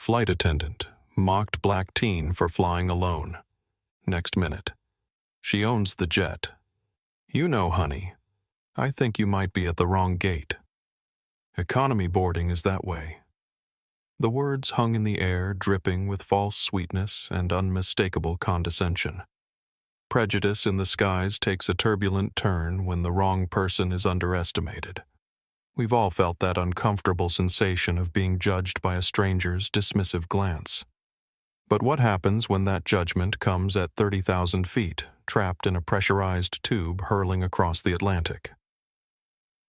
Flight attendant, mocked black teen for flying alone. Next minute. She owns the jet. You know, honey, I think you might be at the wrong gate. Economy boarding is that way. The words hung in the air, dripping with false sweetness and unmistakable condescension. Prejudice in the skies takes a turbulent turn when the wrong person is underestimated. We've all felt that uncomfortable sensation of being judged by a stranger's dismissive glance. But what happens when that judgment comes at 30,000 feet, trapped in a pressurized tube hurling across the Atlantic?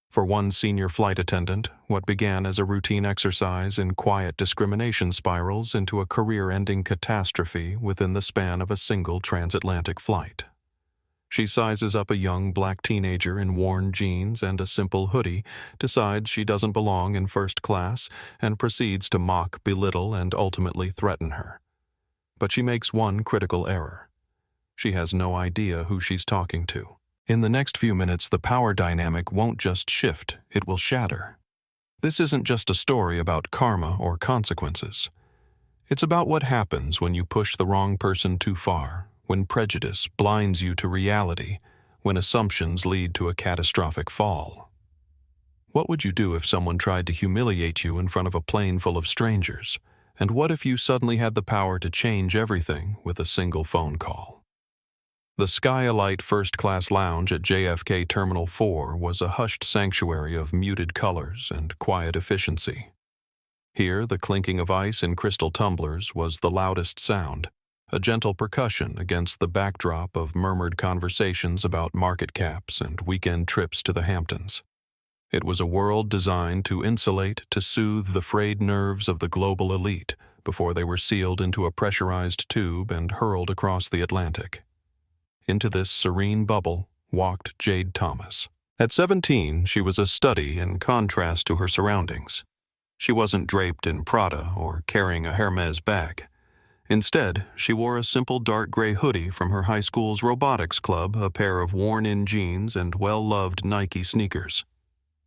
For one senior flight attendant, what began as a routine exercise in quiet discrimination spirals into a career-ending catastrophe within the span of a single transatlantic flight. She sizes up a young black teenager in worn jeans and a simple hoodie, decides she doesn't belong in first class, and proceeds to mock, belittle, and ultimately threaten her. But she makes one critical error. She has no idea who she's talking to. In the next few minutes, the power dynamic won't just shift, it will shatter. This isn't just a story about karma or consequences. It's about what happens when you push the wrong person too far, when prejudice blinds you to reality, when assumptions lead to a catastrophic fall. What would you do if someone tried to humiliate you in front of a plane full of strangers? And what if you suddenly had the power to change everything with a single phone call? The Skylight first-class lounge at JFK Terminal 4 was a hushed sanctuary of muted colors and quiet efficiency. Here, the clinking of ice in crystal tumblers was the loudest sound, a gentle percussion against the backdrop of murmured conversations about market caps and weekend trips to the Hamptons. It was a world designed to insulate, to soothe the frayed nerves of the global elite before they were sealed into a pressurized tube and hurled across the Atlantic. Into this serene bubble walked Jade Thomas. At 17, she was a study in contrast to her surroundings. She wasn't draped in Prada or carrying a Hermes bag. Instead, she wore a simple dark gray hoodie from her high school's robotics club, a pair of worn-in jeans, and well-loved Nike sneakers.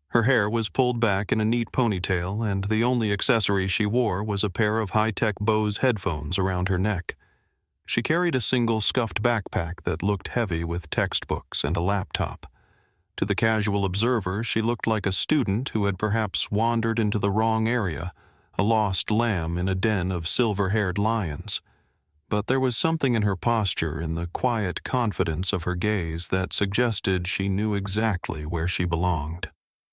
Her hair was pulled back in a neat ponytail, and the only accessory she wore was a pair of high-tech Bose headphones around her neck. She carried a single scuffed backpack that looked heavy with textbooks and a laptop. To the casual observer, she looked like a student who had perhaps wandered into the wrong area, a lost lamb in a den of silver-haired lions. But there was something in her posture, in the quiet confidence of her gaze, that suggested she knew exactly where she belonged.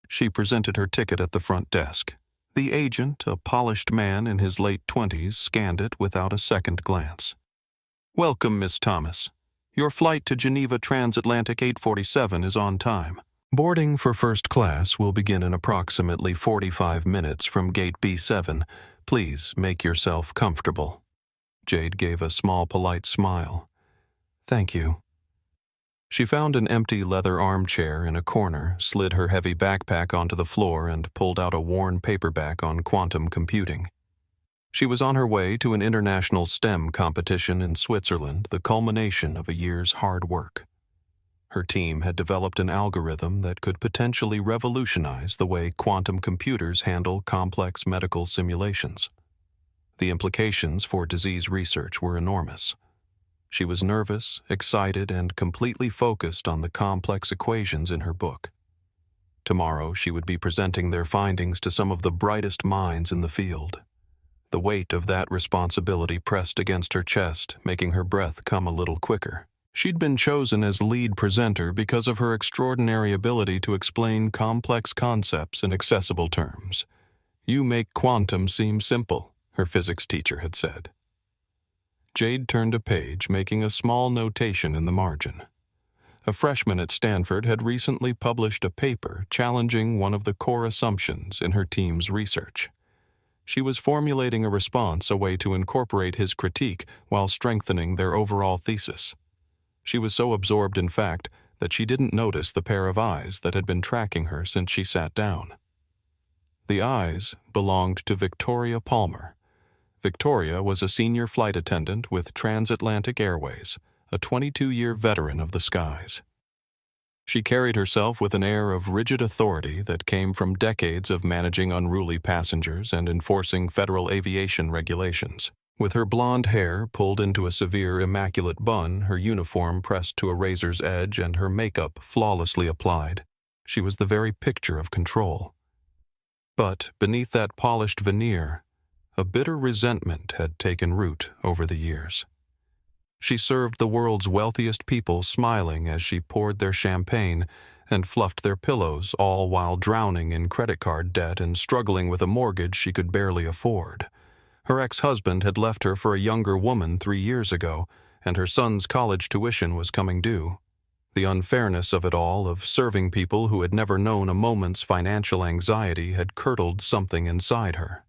She presented her ticket at the front desk. The agent, a polished man in his late 20s, scanned it without a second glance. "Welcome, Miss Thomas. Your flight to Geneva Transatlantic 847 is on time. Boarding for first class will begin in approximately 45 minutes from gate B7. Please make yourself comfortable." Jade gave a small, polite smile. "Thank you." She found an empty leather armchair in a corner, slid her heavy backpack onto the floor, and pulled out a worn paperback on quantum computing. She was on her way to an international STEM competition in Switzerland, the culmination of a year's hard work. Her team had developed an algorithm that could potentially revolutionize the way quantum computers handle complex medical simulations. The implications for disease research were enormous. She was nervous, excited, and completely focused on the complex equations in her book. Tomorrow, she would be presenting their findings to some of the brightest minds in the field. The weight of that responsibility pressed against her chest, making her breath come a little quicker. She'd been chosen as lead presenter because of her extraordinary ability to explain complex concepts in accessible terms. "You make quantum seem simple," her physics teacher had said. Jade turned a page, making a small notation in the margin. A freshman at Stanford had recently published a paper challenging one of the core assumptions in her team's research. She was formulating a response, a way to incorporate his critique while strengthening their overall thesis. She was so absorbed in fact that she didn't notice the pair of eyes that had been tracking her since she sat down. The eyes belonged to Victoria Palmer. Victoria was a senior flight attendant with Transatlantic Airways, a 22-year veteran of the skies. She carried herself with an air of rigid authority that came from decades of managing unruly passengers and enforcing federal aviation regulations. With her blonde hair pulled into a severe immaculate bun, her uniform pressed to a razor's edge, and her makeup flawlessly applied, she was the very picture of control. But beneath that polished veneer, a bitter resentment had taken root over the years. She served the world's wealthiest people smiling as she poured their champagne and fluffed their pillows, all while drowning in credit card debt and struggling with a mortgage she could barely afford. Her ex-husband had left her for a younger woman 3 years ago, and her son's college tuition was coming due. The unfairness of it all, of serving people who had never known a moment's financial anxiety, had curdled something inside her.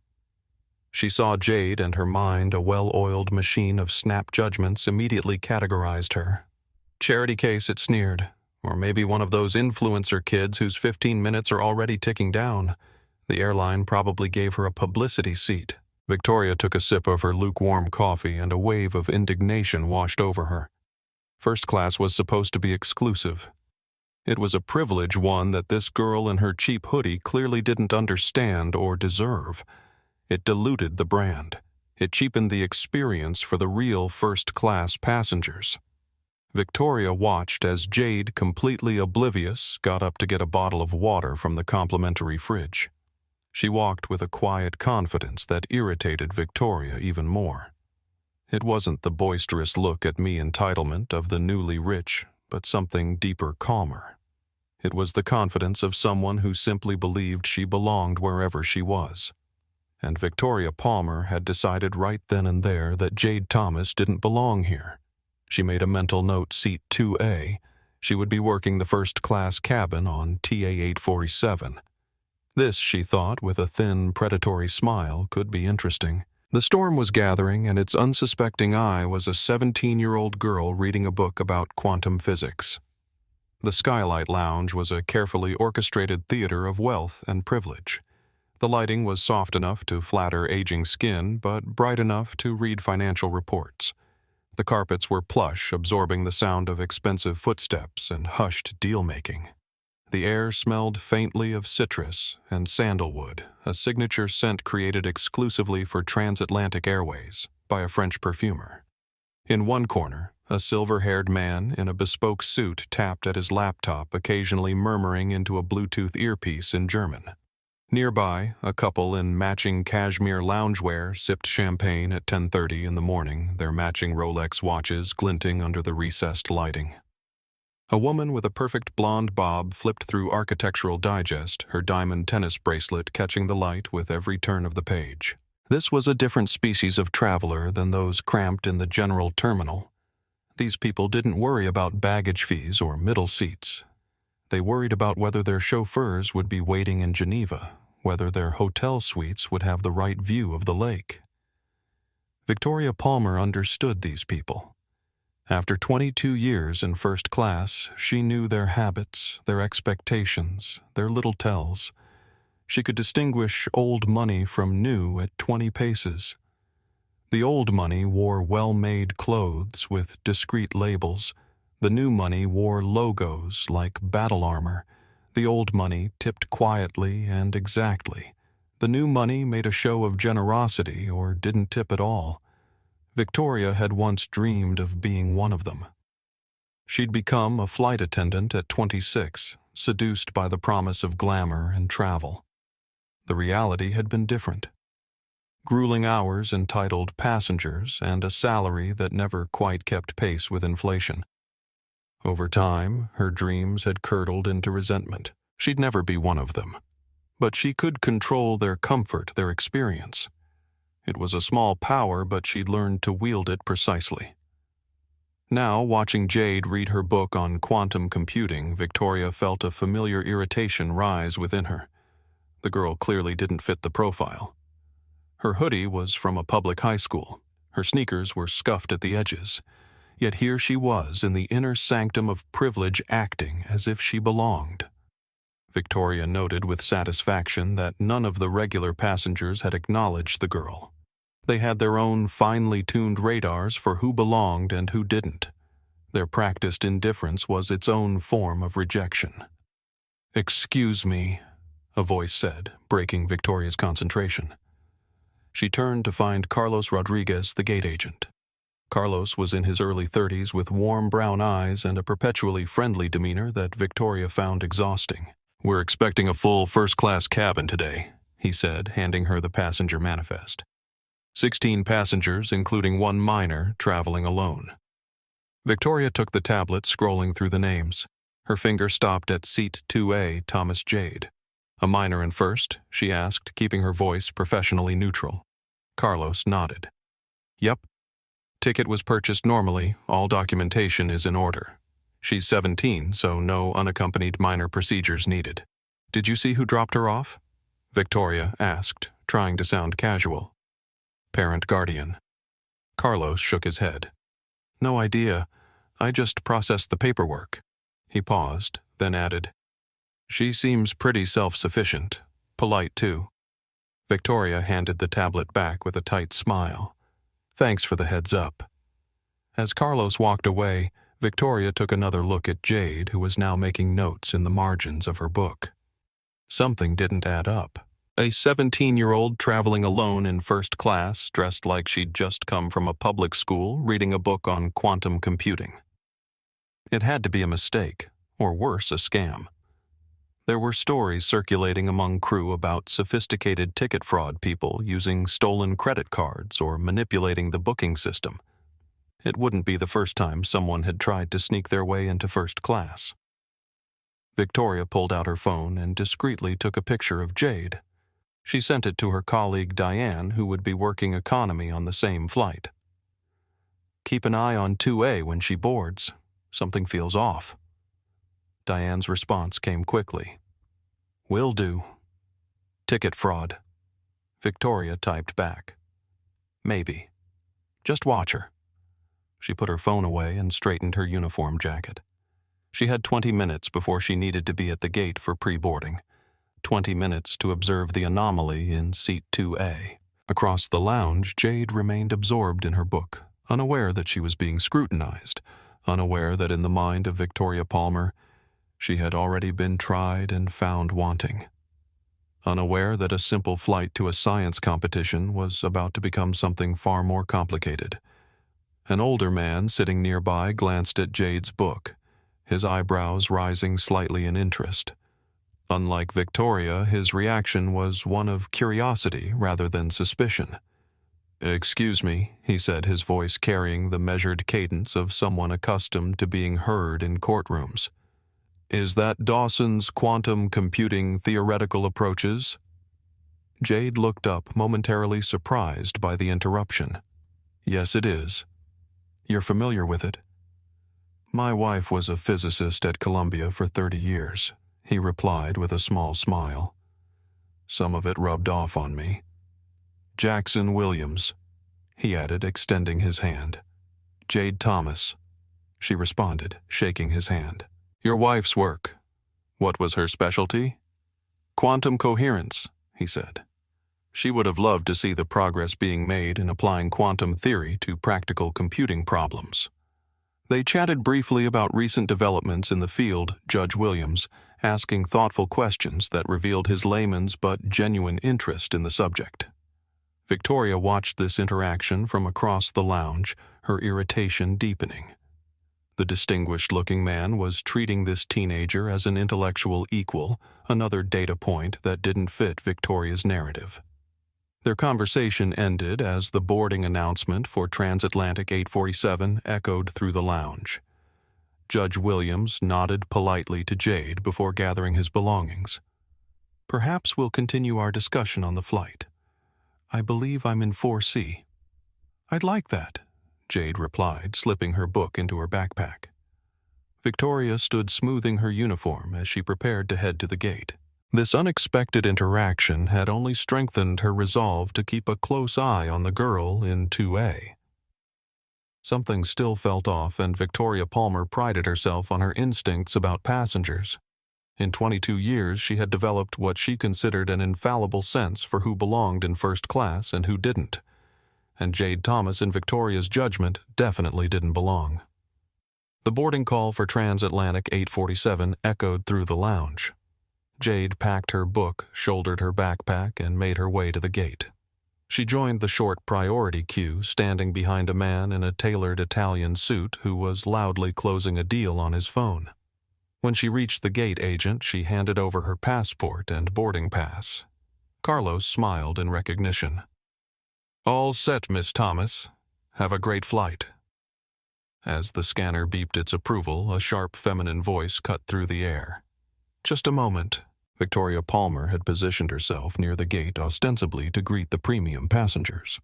She saw Jade, and her mind, a well-oiled machine of snap judgments, immediately categorized her. Charity case, it sneered. Or maybe one of those influencer kids whose 15 minutes are already ticking down. The airline probably gave her a publicity seat. Victoria took a sip of her lukewarm coffee, and a wave of indignation washed over her. First class was supposed to be exclusive. It was a privilege, one that this girl in her cheap hoodie clearly didn't understand or deserve. It diluted the brand. It cheapened the experience for the real first-class passengers. Victoria watched as Jade, completely oblivious, got up to get a bottle of water from the complimentary fridge. She walked with a quiet confidence that irritated Victoria even more. It wasn't the boisterous look-at-me entitlement of the newly rich, but something deeper, calmer. It was the confidence of someone who simply believed she belonged wherever she was. And Victoria Palmer had decided right then and there that Jade Thomas didn't belong here. She made a mental note, seat 2A. She would be working the first-class cabin on TA-847. This, she thought, with a thin, predatory smile, could be interesting. The storm was gathering, and its unsuspecting eye was a 17-year-old girl reading a book about quantum physics. The Skylight Lounge was a carefully orchestrated theater of wealth and privilege. The lighting was soft enough to flatter aging skin, but bright enough to read financial reports. The carpets were plush, absorbing the sound of expensive footsteps and hushed deal-making. The air smelled faintly of citrus and sandalwood, a signature scent created exclusively for transatlantic airways by a French perfumer. In one corner, a silver-haired man in a bespoke suit tapped at his laptop, occasionally murmuring into a Bluetooth earpiece in German. Nearby, a couple in matching cashmere loungewear sipped champagne at 10:30 in the morning, their matching Rolex watches glinting under the recessed lighting. A woman with a perfect blonde bob flipped through Architectural Digest, her diamond tennis bracelet catching the light with every turn of the page. This was a different species of traveler than those cramped in the general terminal. These people didn't worry about baggage fees or middle seats. They worried about whether their chauffeurs would be waiting in Geneva, whether their hotel suites would have the right view of the lake. Victoria Palmer understood these people. After 22 years in first class, she knew their habits, their expectations, their little tells. She could distinguish old money from new at 20 paces. The old money wore well-made clothes with discreet labels. The new money wore logos like battle armor. The old money tipped quietly and exactly. The new money made a show of generosity or didn't tip at all. Victoria had once dreamed of being one of them. She'd become a flight attendant at 26, seduced by the promise of glamour and travel. The reality had been different. Grueling hours entitled passengers and a salary that never quite kept pace with inflation. Over time, her dreams had curdled into resentment. She'd never be one of them. But she could control their comfort, their experience. It was a small power, but she'd learned to wield it precisely. Now, watching Jade read her book on quantum computing, Victoria felt a familiar irritation rise within her. The girl clearly didn't fit the profile. Her hoodie was from a public high school. Her sneakers were scuffed at the edges. Yet here she was in the inner sanctum of privilege, acting as if she belonged. Victoria noted with satisfaction that none of the regular passengers had acknowledged the girl. They had their own finely tuned radars for who belonged and who didn't. Their practiced indifference was its own form of rejection. "Excuse me," a voice said, breaking Victoria's concentration. She turned to find Carlos Rodriguez, the gate agent. Carlos was in his early 30s with warm brown eyes and a perpetually friendly demeanor that Victoria found exhausting. "We're expecting a full first-class cabin today," he said, handing her the passenger manifest. 16 passengers, including one minor, traveling alone. Victoria took the tablet, scrolling through the names. Her finger stopped at Seat 2A, Thomas Jade. "A minor in first?" she asked, keeping her voice professionally neutral. Carlos nodded. "Yep. Ticket was purchased normally. All documentation is in order. She's 17, so no unaccompanied minor procedures needed." "Did you see who dropped her off?" Victoria asked, trying to sound casual. "Parent guardian." Carlos shook his head. "No idea. I just processed the paperwork." He paused, then added, "She seems pretty self-sufficient. Polite, too." Victoria handed the tablet back with a tight smile. "Thanks for the heads up." As Carlos walked away, Victoria took another look at Jade, who was now making notes in the margins of her book. Something didn't add up. A 17-year-old traveling alone in first class, dressed like she'd just come from a public school, reading a book on quantum computing. It had to be a mistake, or worse, a scam. There were stories circulating among crew about sophisticated ticket fraud people using stolen credit cards or manipulating the booking system. It wouldn't be the first time someone had tried to sneak their way into first class. Victoria pulled out her phone and discreetly took a picture of Jade. She sent it to her colleague Diane, who would be working economy on the same flight. "Keep an eye on 2A when she boards. Something feels off." Diane's response came quickly. "Will do." "Ticket fraud." Victoria typed back. "Maybe. Just watch her." She put her phone away and straightened her uniform jacket. She had 20 minutes before she needed to be at the gate for pre-boarding. 20 minutes to observe the anomaly in Seat 2A. Across the lounge, Jade remained absorbed in her book, unaware that she was being scrutinized, unaware that in the mind of Victoria Palmer, she had already been tried and found wanting. Unaware that a simple flight to a science competition was about to become something far more complicated. An older man sitting nearby glanced at Jade's book, his eyebrows rising slightly in interest. Unlike Victoria, his reaction was one of curiosity rather than suspicion. "Excuse me," he said, his voice carrying the measured cadence of someone accustomed to being heard in courtrooms. "Is that Dawson's quantum computing theoretical approaches?" Jade looked up, momentarily surprised by the interruption. "Yes, it is." "You're familiar with it?" "My wife was a physicist at Columbia for 30 years, he replied with a small smile. "Some of it rubbed off on me." "Jackson Williams," he added, extending his hand. "Jade Thomas," she responded, shaking his hand. "Your wife's work. What was her specialty?" "Quantum coherence," he said. She would have loved to see the progress being made in applying quantum theory to practical computing problems. They chatted briefly about recent developments in the field, Judge Williams, asking thoughtful questions that revealed his layman's but genuine interest in the subject. Victoria watched this interaction from across the lounge, her irritation deepening. The distinguished-looking man was treating this teenager as an intellectual equal, another data point that didn't fit Victoria's narrative. Their conversation ended as the boarding announcement for Transatlantic 847 echoed through the lounge. Judge Williams nodded politely to Jade before gathering his belongings. "Perhaps we'll continue our discussion on the flight. I believe I'm in 4C. "I'd like that," Jade replied, slipping her book into her backpack. Victoria stood smoothing her uniform as she prepared to head to the gate. This unexpected interaction had only strengthened her resolve to keep a close eye on the girl in 2A. Something still felt off, and Victoria Palmer prided herself on her instincts about passengers. In 22 years, she had developed what she considered an infallible sense for who belonged in first class and who didn't. And Jade Thomas, in Victoria's judgment, definitely didn't belong. The boarding call for Transatlantic 847 echoed through the lounge. Jade packed her book, shouldered her backpack, and made her way to the gate. She joined the short priority queue, standing behind a man in a tailored Italian suit who was loudly closing a deal on his phone. When she reached the gate agent, she handed over her passport and boarding pass. Carlos smiled in recognition. "All set, Miss Thomas. Have a great flight." As the scanner beeped its approval, a sharp feminine voice cut through the air. "Just a moment." Victoria Palmer had positioned herself near the gate ostensibly to greet the premium passengers.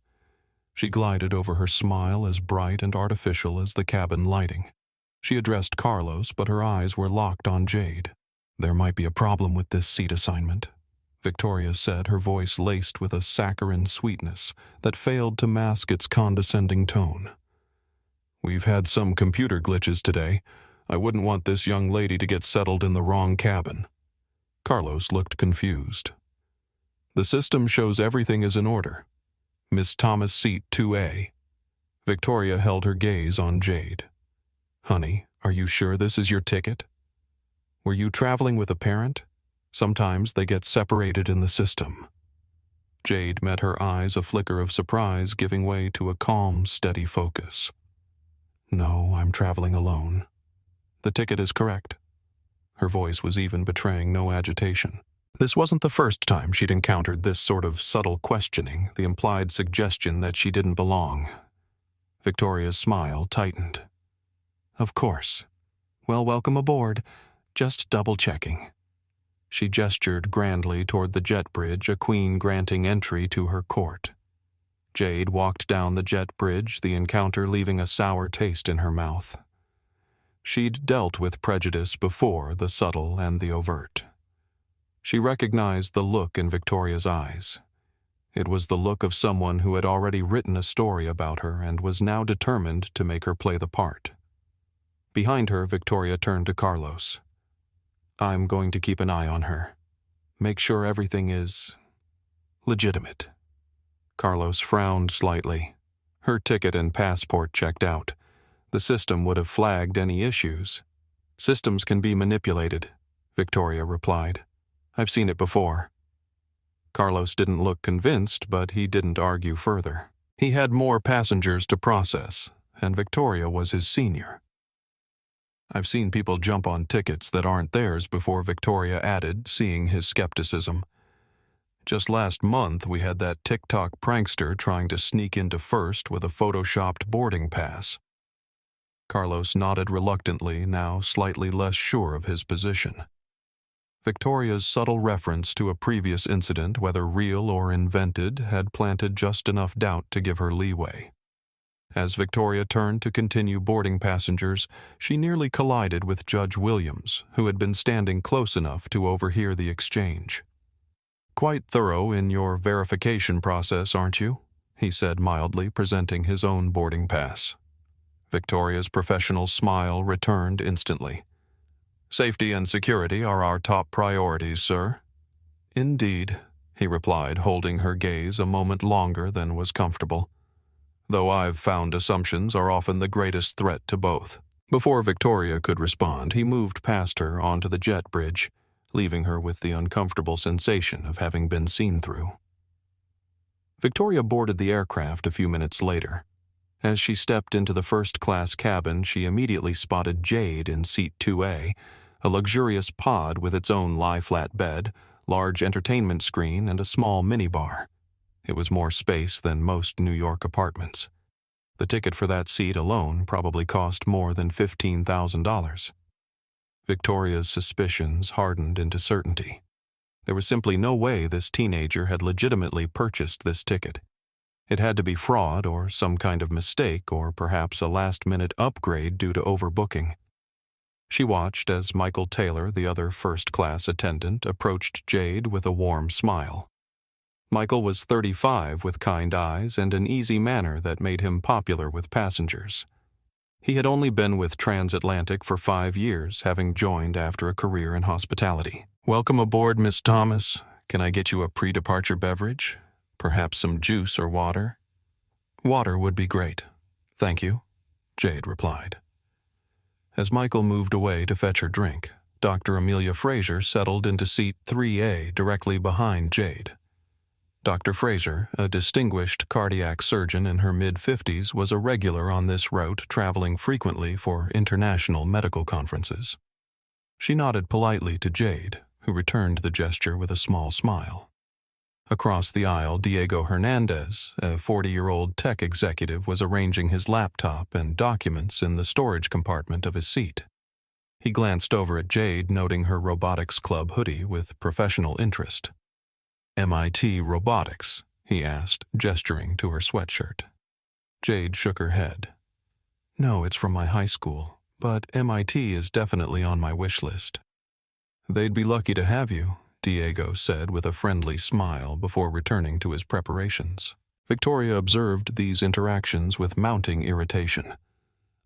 She glided over, her smile as bright and artificial as the cabin lighting. She addressed Carlos, but her eyes were locked on Jade. "There might be a problem with this seat assignment," Victoria said, her voice laced with a saccharine sweetness that failed to mask its condescending tone. "We've had some computer glitches today. I wouldn't want this young lady to get settled in the wrong cabin." Carlos looked confused. "The system shows everything is in order. Miss Thomas, seat 2A. Victoria held her gaze on Jade. "Honey, are you sure this is your ticket? Were you traveling with a parent? Sometimes they get separated in the system." Jade met her eyes, a flicker of surprise giving way to a calm, steady focus. "No, I'm traveling alone. The ticket is correct." Her voice was even betraying no agitation. This wasn't the first time she'd encountered this sort of subtle questioning, the implied suggestion that she didn't belong. Victoria's smile tightened. "Of course. Well, welcome aboard. Just double-checking." She gestured grandly toward the jet bridge, a queen granting entry to her court. Jade walked down the jet bridge, the encounter leaving a sour taste in her mouth. She'd dealt with prejudice before, the subtle and the overt. She recognized the look in Victoria's eyes. It was the look of someone who had already written a story about her and was now determined to make her play the part. Behind her, Victoria turned to Carlos. "I'm going to keep an eye on her. Make sure everything is legitimate." Carlos frowned slightly. Her ticket and passport checked out. The system would have flagged any issues. "Systems can be manipulated," Victoria replied. "I've seen it before." Carlos didn't look convinced, but he didn't argue further. He had more passengers to process, and Victoria was his senior. "I've seen people jump on tickets that aren't theirs before," Victoria added, seeing his skepticism. "Just last month we had that TikTok prankster trying to sneak into first with a photoshopped boarding pass." Carlos nodded reluctantly, now slightly less sure of his position. Victoria's subtle reference to a previous incident, whether real or invented, had planted just enough doubt to give her leeway. As Victoria turned to continue boarding passengers, she nearly collided with Judge Williams, who had been standing close enough to overhear the exchange. "Quite thorough in your verification process, aren't you?" he said mildly, presenting his own boarding pass. Victoria's professional smile returned instantly. "Safety and security are our top priorities, sir." "Indeed," he replied, holding her gaze a moment longer than was comfortable. "Though I've found assumptions are often the greatest threat to both." Before Victoria could respond, he moved past her onto the jet bridge, leaving her with the uncomfortable sensation of having been seen through. Victoria boarded the aircraft a few minutes later. As she stepped into the first-class cabin, she immediately spotted Jade in seat 2A, a luxurious pod with its own lie-flat bed, large entertainment screen, and a small minibar. It was more space than most New York apartments. The ticket for that seat alone probably cost more than $15,000. Victoria's suspicions hardened into certainty. There was simply no way this teenager had legitimately purchased this ticket. It had to be fraud or some kind of mistake or perhaps a last-minute upgrade due to overbooking. She watched as Michael Taylor, the other first-class attendant, approached Jade with a warm smile. Michael was 35 with kind eyes and an easy manner that made him popular with passengers. He had only been with Transatlantic for 5 years, having joined after a career in hospitality. "Welcome aboard, Miss Thomas. Can I get you a pre-departure beverage? Perhaps some juice or water?" "Water would be great. Thank you," Jade replied. As Michael moved away to fetch her drink, Dr. Amelia Fraser settled into seat 3A directly behind Jade. Dr. Fraser, a distinguished cardiac surgeon in her mid-50s, was a regular on this route, traveling frequently for international medical conferences. She nodded politely to Jade, who returned the gesture with a small smile. Across the aisle, Diego Hernandez, a 40-year-old tech executive, was arranging his laptop and documents in the storage compartment of his seat. He glanced over at Jade, noting her robotics club hoodie with professional interest. "MIT Robotics?" he asked, gesturing to her sweatshirt. Jade shook her head. "No, it's from my high school, but MIT is definitely on my wish list." "They'd be lucky to have you," Diego said with a friendly smile before returning to his preparations. Victoria observed these interactions with mounting irritation.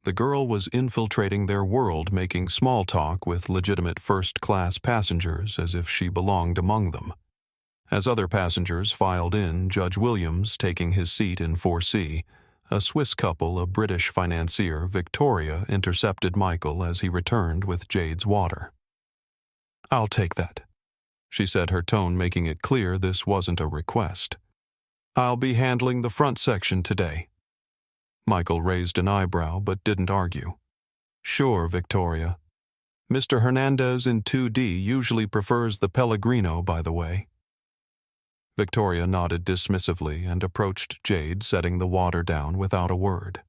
The girl was infiltrating their world, making small talk with legitimate first-class passengers as if she belonged among them. As other passengers filed in, Judge Williams, taking his seat in 4C, a Swiss couple, a British financier, Victoria, intercepted Michael as he returned with Jade's water. "I'll take that," she said, her tone making it clear this wasn't a request. "I'll be handling the front section today." Michael raised an eyebrow but didn't argue. "Sure, Victoria. Mr. Hernandez in 2D usually prefers the Pellegrino, by the way." Victoria nodded dismissively and approached Jade, setting the water down without a word.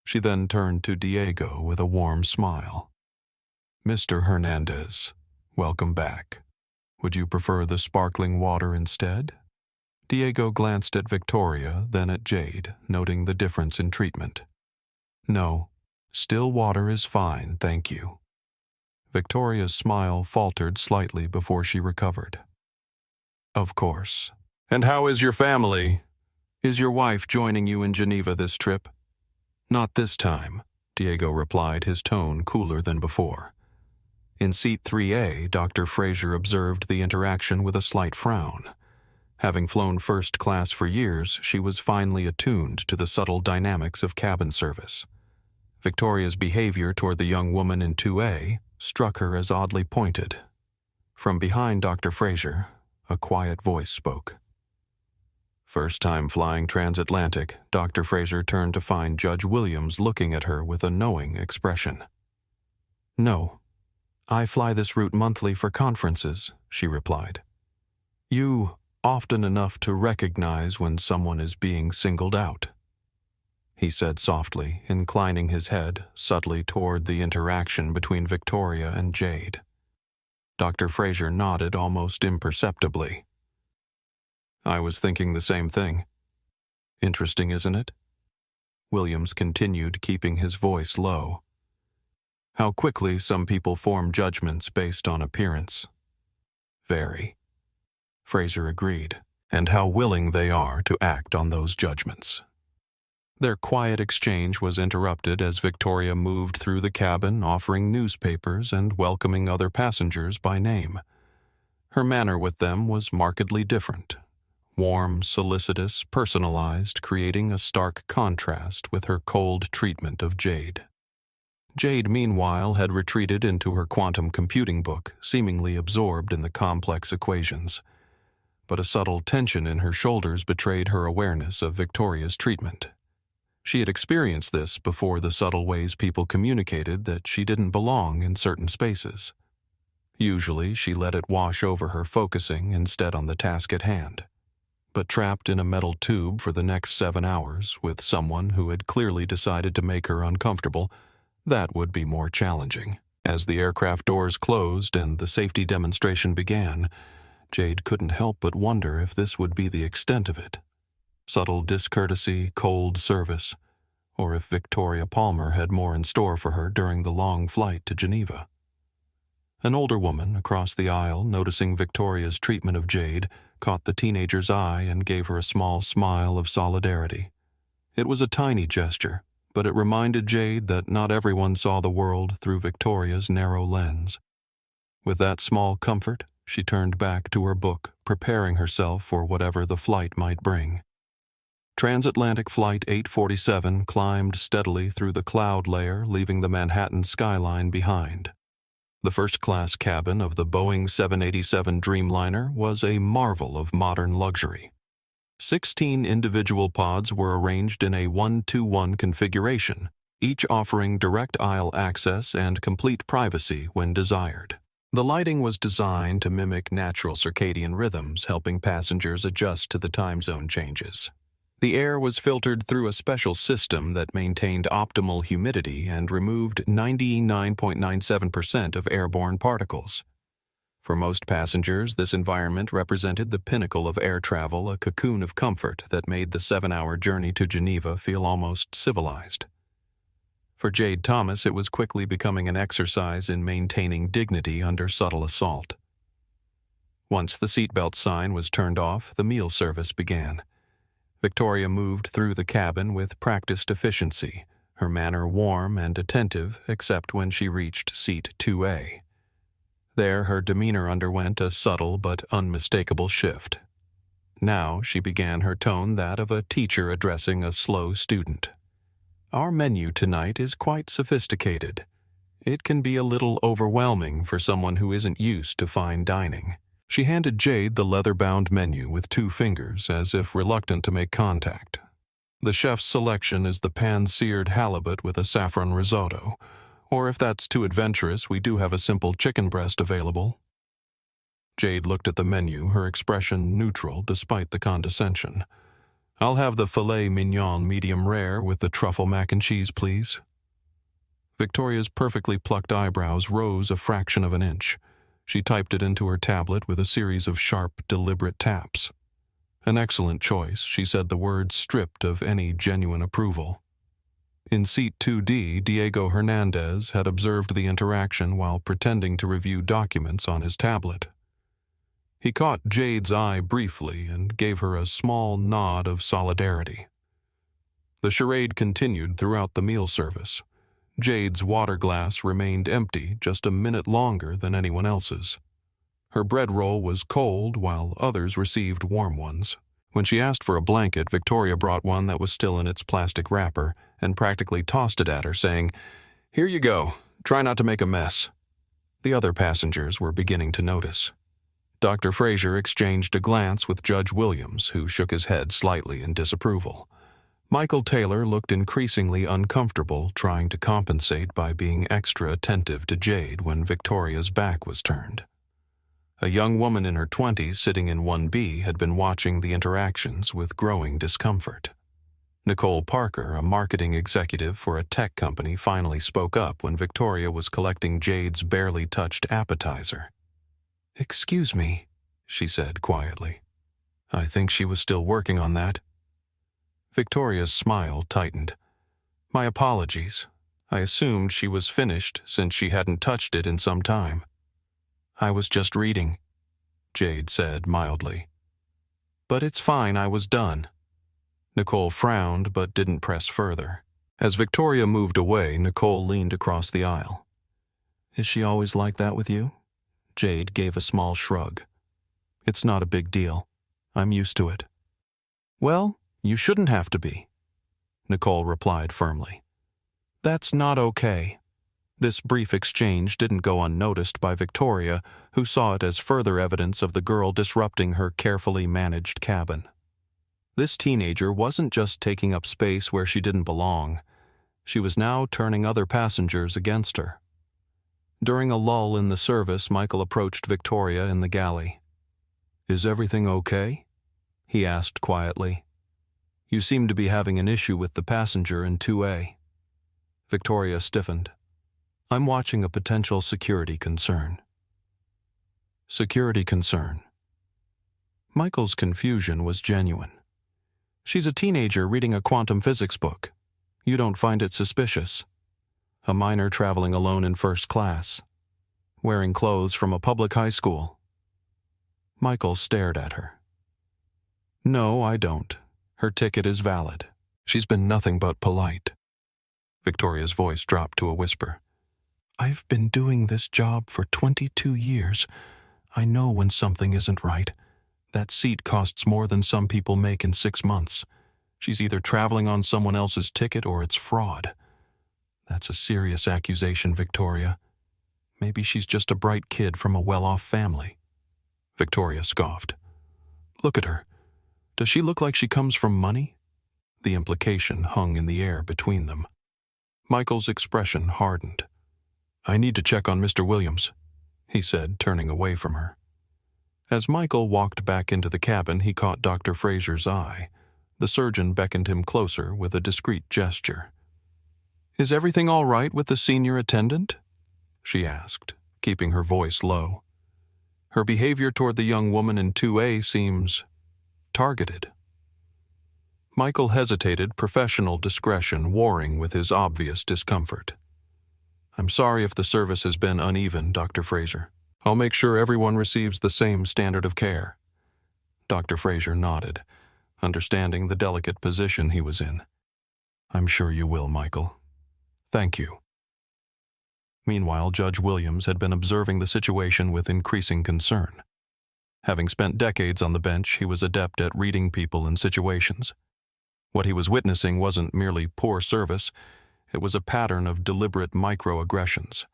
She then turned to Diego with a warm smile. "Mr. Hernandez, welcome back. Would you prefer the sparkling water instead?" Diego glanced at Victoria, then at Jade, noting the difference in treatment. "No, still water is fine, thank you." Victoria's smile faltered slightly before she recovered. "Of course. And how is your family? Is your wife joining you in Geneva this trip?" "Not this time," Diego replied, his tone cooler than before. In seat 3A, Dr. Fraser observed the interaction with a slight frown. Having flown first class for years, she was finely attuned to the subtle dynamics of cabin service. Victoria's behavior toward the young woman in 2A struck her as oddly pointed. From behind Dr. Fraser, a quiet voice spoke. First time flying transatlantic, Dr. Fraser turned to find Judge Williams looking at her with a knowing expression. "No, I fly this route monthly for conferences," she replied. "You often enough to recognize when someone is being singled out," he said softly, inclining his head subtly toward the interaction between Victoria and Jade. Dr. Fraser nodded almost imperceptibly. "I was thinking the same thing. Interesting, isn't it?" Williams continued, keeping his voice low. "How quickly some people form judgments based on appearance." "Very," Fraser agreed, "and how willing they are to act on those judgments." Their quiet exchange was interrupted as Victoria moved through the cabin, offering newspapers and welcoming other passengers by name. Her manner with them was markedly different. Warm, solicitous, personalized, creating a stark contrast with her cold treatment of Jade. Jade, meanwhile, had retreated into her quantum computing book, seemingly absorbed in the complex equations. But a subtle tension in her shoulders betrayed her awareness of Victoria's treatment. She had experienced this before, the subtle ways people communicated that she didn't belong in certain spaces. Usually, she let it wash over her, focusing instead on the task at hand. But trapped in a metal tube for the next 7 hours with someone who had clearly decided to make her uncomfortable, that would be more challenging. As the aircraft doors closed and the safety demonstration began, Jade couldn't help but wonder if this would be the extent of it. Subtle discourtesy, cold service, or if Victoria Palmer had more in store for her during the long flight to Geneva. An older woman across the aisle, noticing Victoria's treatment of Jade, caught the teenager's eye and gave her a small smile of solidarity. It was a tiny gesture, but it reminded Jade that not everyone saw the world through Victoria's narrow lens. With that small comfort, she turned back to her book, preparing herself for whatever the flight might bring. Transatlantic Flight 847 climbed steadily through the cloud layer, leaving the Manhattan skyline behind. The first-class cabin of the Boeing 787 Dreamliner was a marvel of modern luxury. 16 individual pods were arranged in a 1-2-1 configuration, each offering direct aisle access and complete privacy when desired. The lighting was designed to mimic natural circadian rhythms, helping passengers adjust to the time zone changes. The air was filtered through a special system that maintained optimal humidity and removed 99.97% of airborne particles. For most passengers, this environment represented the pinnacle of air travel, a cocoon of comfort that made the 7-hour journey to Geneva feel almost civilized. For Jade Thomas, it was quickly becoming an exercise in maintaining dignity under subtle assault. Once the seatbelt sign was turned off, the meal service began. Victoria moved through the cabin with practiced efficiency, her manner warm and attentive except when she reached seat 2A. There, her demeanor underwent a subtle but unmistakable shift. Now she began her tone that of a teacher addressing a slow student. "Our menu tonight is quite sophisticated. It can be a little overwhelming for someone who isn't used to fine dining." She handed Jade the leather-bound menu with 2 fingers, as if reluctant to make contact. "The chef's selection is the pan-seared halibut with a saffron risotto, or if that's too adventurous, we do have a simple chicken breast available." Jade looked at the menu, her expression neutral despite the condescension. "I'll have the filet mignon medium rare with the truffle mac and cheese, please." Victoria's perfectly plucked eyebrows rose a fraction of an inch. She typed it into her tablet with a series of sharp, deliberate taps. "An excellent choice," she said, the words stripped of any genuine approval. In seat 2D, Diego Hernandez had observed the interaction while pretending to review documents on his tablet. He caught Jade's eye briefly and gave her a small nod of solidarity. The charade continued throughout the meal service. Jade's water glass remained empty just a minute longer than anyone else's. Her bread roll was cold while others received warm ones. When she asked for a blanket, Victoria brought one that was still in its plastic wrapper and practically tossed it at her, saying, "Here you go. Try not to make a mess." The other passengers were beginning to notice. Dr. Fraser exchanged a glance with Judge Williams, who shook his head slightly in disapproval. Michael Taylor looked increasingly uncomfortable, trying to compensate by being extra attentive to Jade when Victoria's back was turned. A young woman in her 20s sitting in 1B had been watching the interactions with growing discomfort. Nicole Parker, a marketing executive for a tech company, finally spoke up when Victoria was collecting Jade's barely touched appetizer. "Excuse me," she said quietly. "I think she was still working on that." Victoria's smile tightened. "My apologies. I assumed she was finished since she hadn't touched it in some time." "I was just reading," Jade said mildly. "But it's fine, I was done." Nicole frowned but didn't press further. As Victoria moved away, Nicole leaned across the aisle. "Is she always like that with you?" Jade gave a small shrug. "It's not a big deal. I'm used to it." "Well, you shouldn't have to be," Nicole replied firmly. "That's not okay." This brief exchange didn't go unnoticed by Victoria, who saw it as further evidence of the girl disrupting her carefully managed cabin. This teenager wasn't just taking up space where she didn't belong. She was now turning other passengers against her. During a lull in the service, Michael approached Victoria in the galley. "Is everything okay?" he asked quietly. "You seem to be having an issue with the passenger in 2A." Victoria stiffened. "I'm watching a potential security concern." Security concern. Michael's confusion was genuine. "She's a teenager reading a quantum physics book. You don't find it suspicious? A minor traveling alone in first class, wearing clothes from a public high school." Michael stared at her. "No, I don't. Her ticket is valid. She's been nothing but polite." Victoria's voice dropped to a whisper. "I've been doing this job for 22 years. I know when something isn't right. That seat costs more than some people make in 6 months. She's either traveling on someone else's ticket or it's fraud. That's a serious accusation, Victoria. Maybe she's just a bright kid from a well-off family. Victoria scoffed. Look at her. Does she look like she comes from money? The implication hung in the air between them. Michael's expression hardened. I need to check on Mr. Williams, he said, turning away from her. As Michael walked back into the cabin, he caught Dr. Fraser's eye. The surgeon beckoned him closer with a discreet gesture. Is everything all right with the senior attendant? She asked, keeping her voice low. Her behavior toward the young woman in 2A seems targeted. Michael hesitated, professional discretion warring with his obvious discomfort. I'm sorry if the service has been uneven, Dr. Fraser. I'll make sure everyone receives the same standard of care. Dr. Fraser nodded, understanding the delicate position he was in. I'm sure you will, Michael. Thank you. Meanwhile, Judge Williams had been observing the situation with increasing concern. Having spent decades on the bench, he was adept at reading people and situations. What he was witnessing wasn't merely poor service, it was a pattern of deliberate microaggressions.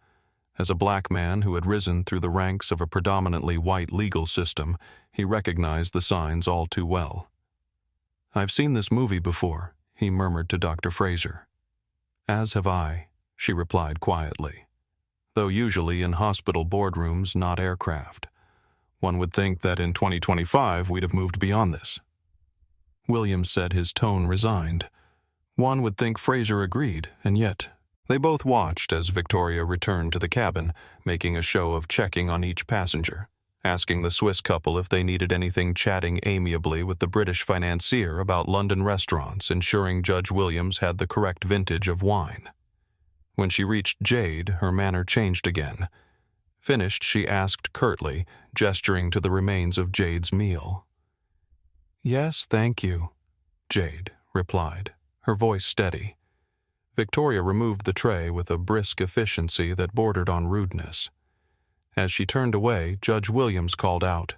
As a black man who had risen through the ranks of a predominantly white legal system, he recognized the signs all too well. I've seen this movie before, he murmured to Dr. Fraser. As have I, she replied quietly. Though usually in hospital boardrooms, not aircraft. One would think that in 2025 we'd have moved beyond this. Williams said, his tone resigned. One would think Fraser agreed, and yet they both watched as Victoria returned to the cabin, making a show of checking on each passenger, asking the Swiss couple if they needed anything, chatting amiably with the British financier about London restaurants, ensuring Judge Williams had the correct vintage of wine. When she reached Jade, her manner changed again. Finished, she asked curtly, gesturing to the remains of Jade's meal. Yes, thank you, Jade replied, her voice steady. Victoria removed the tray with a brisk efficiency that bordered on rudeness. As she turned away, Judge Williams called out,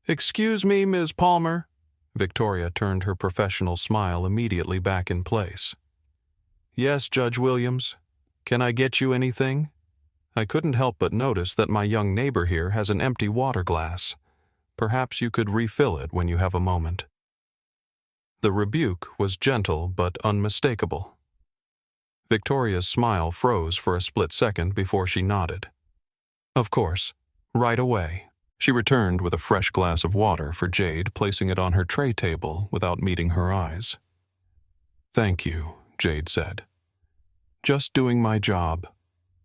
Excuse me, Ms. Palmer. Victoria turned her professional smile immediately back in place. Yes, Judge Williams. Can I get you anything? I couldn't help but notice that my young neighbor here has an empty water glass. Perhaps you could refill it when you have a moment. The rebuke was gentle but unmistakable. Victoria's smile froze for a split second before she nodded. Of course, right away. She returned with a fresh glass of water for Jade, placing it on her tray table without meeting her eyes. Thank you, Jade said. Just doing my job,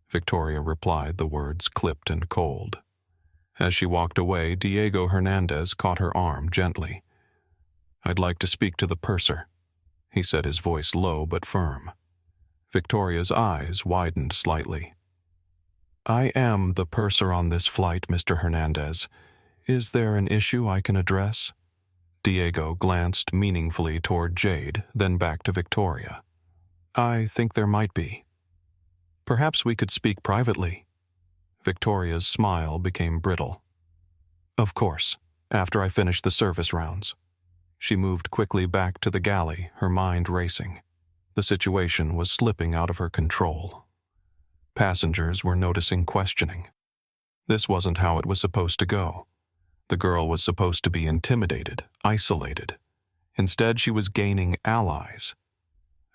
Victoria replied, the words clipped and cold. As she walked away, Diego Hernandez caught her arm gently. I'd like to speak to the purser, he said, his voice low but firm. Victoria's eyes widened slightly. I am the purser on this flight, Mr. Hernandez. Is there an issue I can address? Diego glanced meaningfully toward Jade, then back to Victoria. I think there might be. Perhaps we could speak privately. Victoria's smile became brittle. Of course, after I finish the service rounds. She moved quickly back to the galley, her mind racing. The situation was slipping out of her control. Passengers were noticing questioning. This wasn't how it was supposed to go. The girl was supposed to be intimidated, isolated. Instead, she was gaining allies.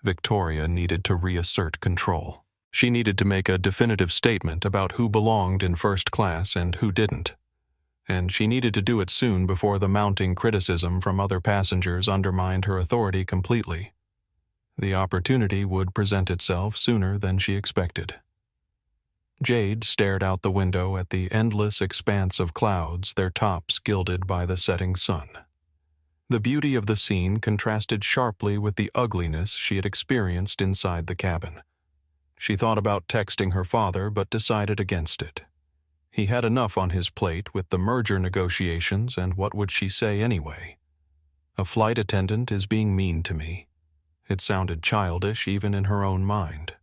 Victoria needed to reassert control. She needed to make a definitive statement about who belonged in first class and who didn't. And she needed to do it soon before the mounting criticism from other passengers undermined her authority completely. The opportunity would present itself sooner than she expected. Jade stared out the window at the endless expanse of clouds, their tops gilded by the setting sun. The beauty of the scene contrasted sharply with the ugliness she had experienced inside the cabin. She thought about texting her father but decided against it. He had enough on his plate with the merger negotiations, and what would she say anyway? A flight attendant is being mean to me. It sounded childish even in her own mind.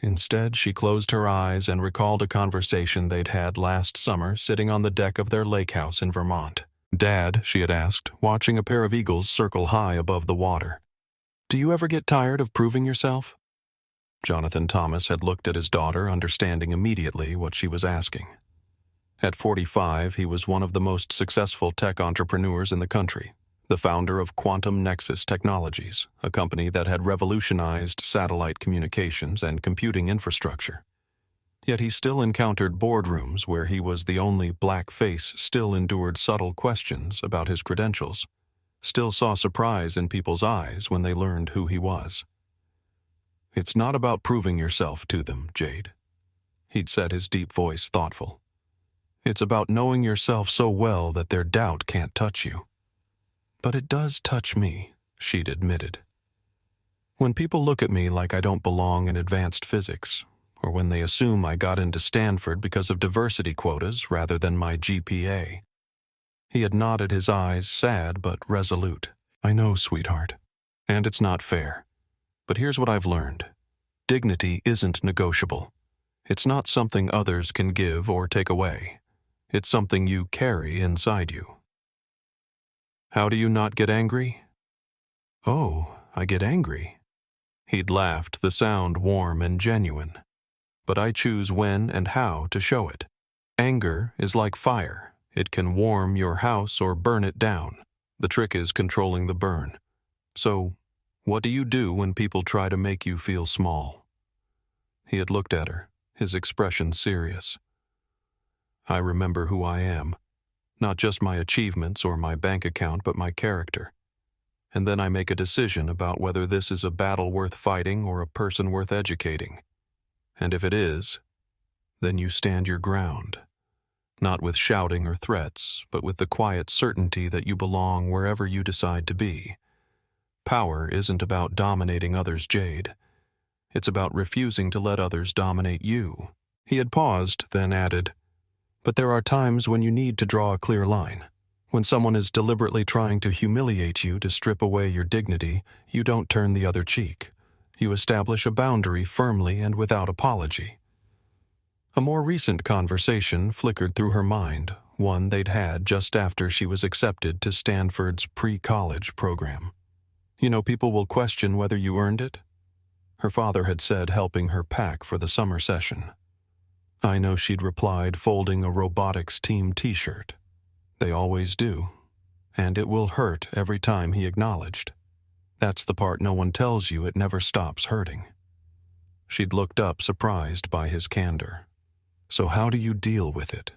Instead, she closed her eyes and recalled a conversation they'd had last summer sitting on the deck of their lake house in Vermont. Dad, she had asked, watching a pair of eagles circle high above the water. Do you ever get tired of proving yourself? Jonathan Thomas had looked at his daughter, understanding immediately what she was asking. At 45, he was one of the most successful tech entrepreneurs in the country, the founder of Quantum Nexus Technologies, a company that had revolutionized satellite communications and computing infrastructure. Yet he still encountered boardrooms where he was the only black face, still endured subtle questions about his credentials, still saw surprise in people's eyes when they learned who he was. It's not about proving yourself to them, Jade. He'd said, his deep voice thoughtful. It's about knowing yourself so well that their doubt can't touch you. But it does touch me, she'd admitted. When people look at me like I don't belong in advanced physics, or when they assume I got into Stanford because of diversity quotas rather than my GPA. He had nodded, his eyes sad but resolute. I know, sweetheart, and it's not fair. But here's what I've learned. Dignity isn't negotiable. It's not something others can give or take away. It's something you carry inside you. How do you not get angry? Oh, I get angry. He'd laughed, the sound warm and genuine. But I choose when and how to show it. Anger is like fire. It can warm your house or burn it down. The trick is controlling the burn. So, what do you do when people try to make you feel small? He had looked at her, his expression serious. I remember who I am. Not just my achievements or my bank account, but my character. And then I make a decision about whether this is a battle worth fighting or a person worth educating. And if it is, then you stand your ground. Not with shouting or threats, but with the quiet certainty that you belong wherever you decide to be. Power isn't about dominating others, Jade. It's about refusing to let others dominate you. He had paused, then added, but there are times when you need to draw a clear line. When someone is deliberately trying to humiliate you to strip away your dignity, you don't turn the other cheek. You establish a boundary firmly and without apology. A more recent conversation flickered through her mind, one they'd had just after she was accepted to Stanford's pre-college program. You know, people will question whether you earned it. Her father had said, helping her pack for the summer session. I know, she'd replied, folding a robotics team t-shirt. They always do. And it will hurt every time, he acknowledged. That's the part no one tells you, it never stops hurting. She'd looked up, surprised by his candor. So how do you deal with it?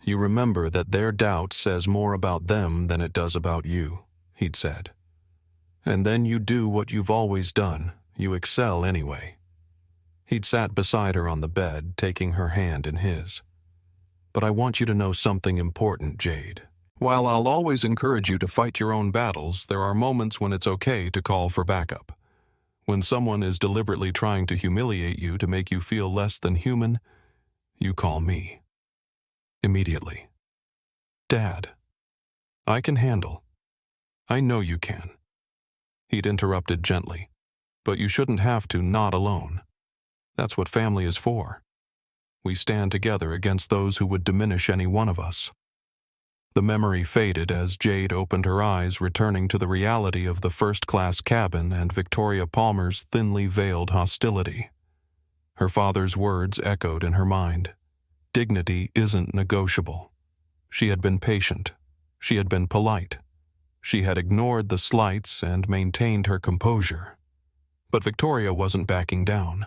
You remember that their doubt says more about them than it does about you, he'd said. And then you do what you've always done. You excel anyway. He'd sat beside her on the bed, taking her hand in his. But I want you to know something important, Jade. While I'll always encourage you to fight your own battles, there are moments when it's okay to call for backup. When someone is deliberately trying to humiliate you to make you feel less than human, you call me. Immediately. Dad, I can handle. I know you can. He'd interrupted gently. But you shouldn't have to, not alone. That's what family is for. We stand together against those who would diminish any one of us. The memory faded as Jade opened her eyes, returning to the reality of the first-class cabin and Victoria Palmer's thinly veiled hostility. Her father's words echoed in her mind. Dignity isn't negotiable. She had been patient. She had been polite. She had ignored the slights and maintained her composure. But Victoria wasn't backing down.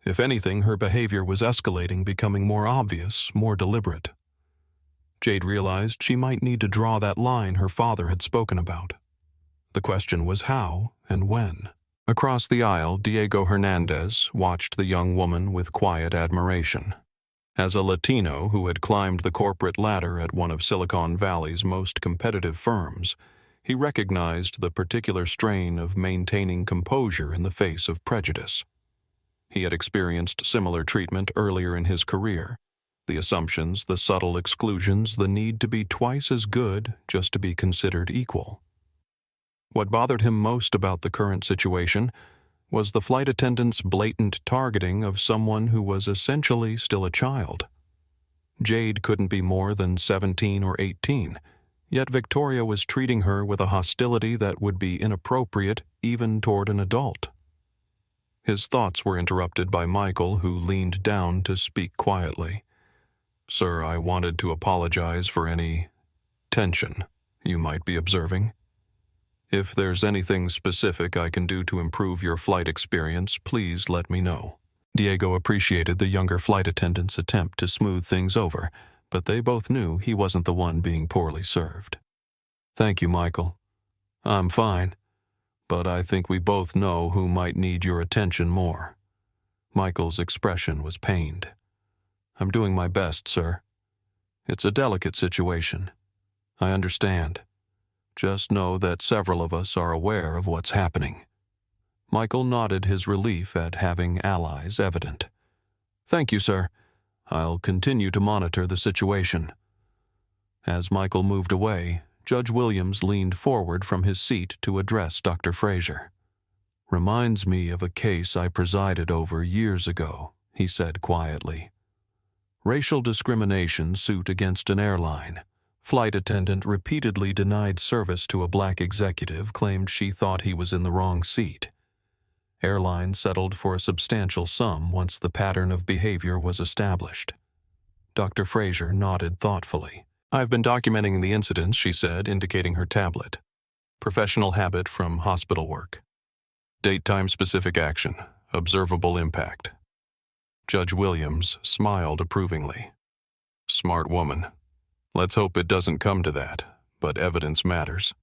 If anything, her behavior was escalating, becoming more obvious, more deliberate. Jade realized she might need to draw that line her father had spoken about. The question was how and when. Across the aisle, Diego Hernandez watched the young woman with quiet admiration. As a Latino who had climbed the corporate ladder at one of Silicon Valley's most competitive firms, he recognized the particular strain of maintaining composure in the face of prejudice. He had experienced similar treatment earlier in his career. The assumptions, the subtle exclusions, the need to be twice as good just to be considered equal. What bothered him most about the current situation was the flight attendant's blatant targeting of someone who was essentially still a child. Jade couldn't be more than 17 or 18, Yet Victoria was treating her with a hostility that would be inappropriate even toward an adult. His thoughts were interrupted by Michael, who leaned down to speak quietly. "Sir, I wanted to apologize for any tension you might be observing. If there's anything specific I can do to improve your flight experience, please let me know." Diego appreciated the younger flight attendant's attempt to smooth things over, but they both knew he wasn't the one being poorly served. "Thank you, Michael. I'm fine, but I think we both know who might need your attention more." Michael's expression was pained. "I'm doing my best, sir. It's a delicate situation. I understand. Just know that several of us are aware of what's happening." Michael nodded his relief at having allies evident. "Thank you, sir. I'll continue to monitor the situation." As Michael moved away, Judge Williams leaned forward from his seat to address Dr. Fraser. "Reminds me of a case I presided over years ago," he said quietly. "Racial discrimination suit against an airline. Flight attendant repeatedly denied service to a black executive, claimed she thought he was in the wrong seat. Airline settled for a substantial sum once the pattern of behavior was established." Dr. Fraser nodded thoughtfully. "I've been documenting the incidents," she said, indicating her tablet. "Professional habit from hospital work. Date-time specific action. Observable impact." Judge Williams smiled approvingly. "Smart woman. Let's hope it doesn't come to that, but evidence matters."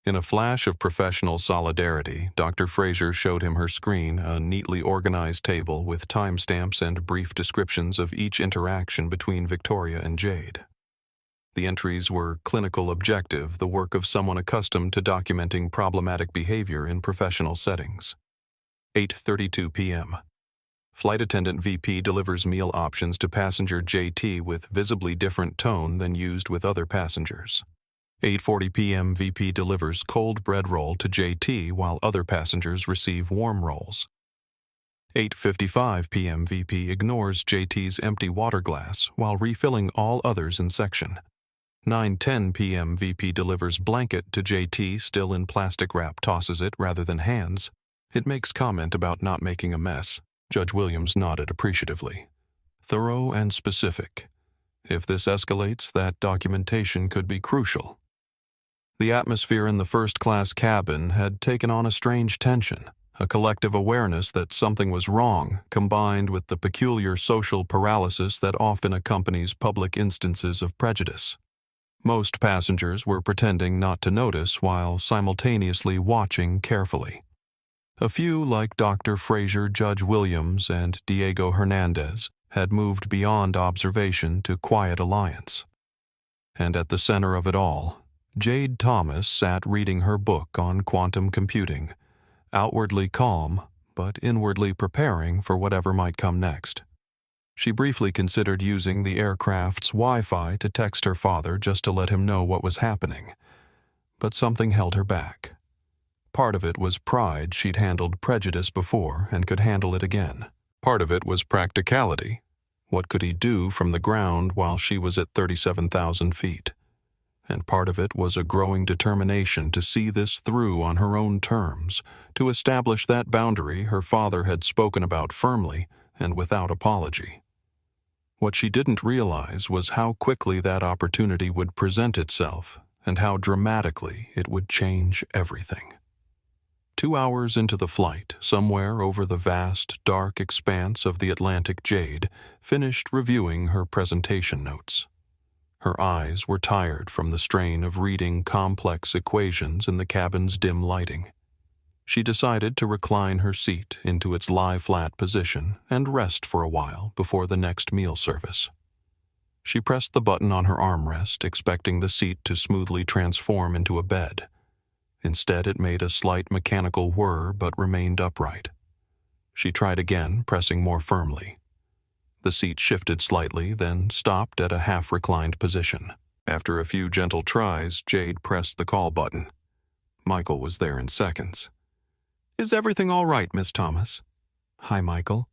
In a flash of professional solidarity, Dr. Fraser showed him her screen, a neatly organized table with timestamps and brief descriptions of each interaction between Victoria and Jade. The entries were clinical objective, the work of someone accustomed to documenting problematic behavior in professional settings. 8:32 p.m. Flight attendant VP delivers meal options to passenger JT with visibly different tone than used with other passengers. 8:40 p.m. VP delivers cold bread roll to JT while other passengers receive warm rolls. 8:55 p.m. VP ignores JT's empty water glass while refilling all others in section. 9:10 p.m. VP delivers blanket to JT still in plastic wrap, tosses it rather than hands. It makes comment about not making a mess. Judge Williams nodded appreciatively. Thorough and specific. If this escalates, that documentation could be crucial. The atmosphere in the first-class cabin had taken on a strange tension, a collective awareness that something was wrong, combined with the peculiar social paralysis that often accompanies public instances of prejudice. Most passengers were pretending not to notice while simultaneously watching carefully. A few, like Dr. Fraser, Judge Williams, and Diego Hernandez, had moved beyond observation to quiet alliance. And at the center of it all, Jade Thomas sat reading her book on quantum computing, outwardly calm, but inwardly preparing for whatever might come next. She briefly considered using the aircraft's Wi-Fi to text her father just to let him know what was happening, but something held her back. Part of it was pride. She'd handled Prejudice before and could handle it again. Part of it was practicality. What could he do from the ground while she was at 37,000 feet? And part of it was a growing determination to see this through on her own terms, to establish that boundary her father had spoken about firmly and without apology. What she didn't realize was how quickly that opportunity would present itself and how dramatically it would change everything. 2 hours into the flight, somewhere over the vast, dark expanse of the Atlantic, Jade finished reviewing her presentation notes. Her eyes were tired from the strain of reading complex equations in the cabin's dim lighting. She decided to recline her seat into its lie-flat position and rest for a while before the next meal service. She pressed the button on her armrest, expecting the seat to smoothly transform into a bed. Instead, it made a slight mechanical whir but remained upright. She tried again, pressing more firmly. The seat shifted slightly, then stopped at a half-reclined position. After a few gentle tries, Jade pressed the call button. Michael was there in seconds. "Is everything all right, Miss Thomas?" "Hi, Michael.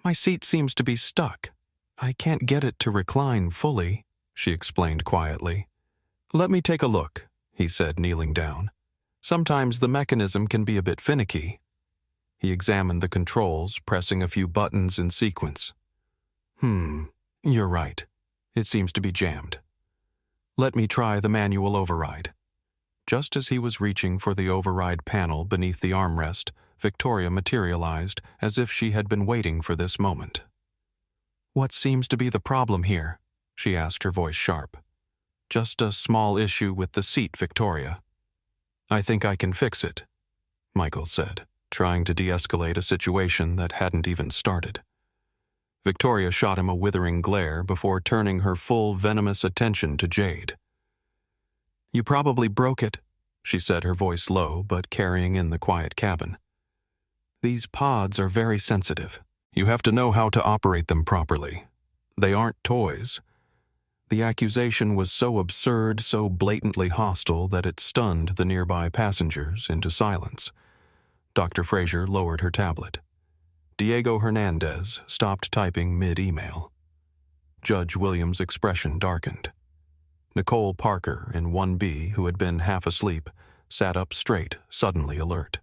My seat seems to be stuck. I can't get it to recline fully," she explained quietly. "Let me take a look," he said, kneeling down. "Sometimes the mechanism can be a bit finicky." He examined the controls, pressing a few buttons in sequence. You're right. It seems to be jammed. Let me try the manual override." Just as he was reaching for the override panel beneath the armrest, Victoria materialized as if she had been waiting for this moment. "What seems to be the problem here?" she asked, her voice sharp. "Just a small issue with the seat, Victoria." "I think I can fix it," Michael said, trying to de-escalate a situation that hadn't even started. Victoria shot him a withering glare before turning her full venomous attention to Jade. "You probably broke it," she said, her voice low but carrying in the quiet cabin. "These pods are very sensitive. You have to know how to operate them properly. They aren't toys." The accusation was so absurd, so blatantly hostile that it stunned the nearby passengers into silence. Dr. Fraser lowered her tablet. Diego Hernandez stopped typing mid-email. Judge Williams' expression darkened. Nicole Parker, in 1B, who had been half asleep, sat up straight, suddenly alert.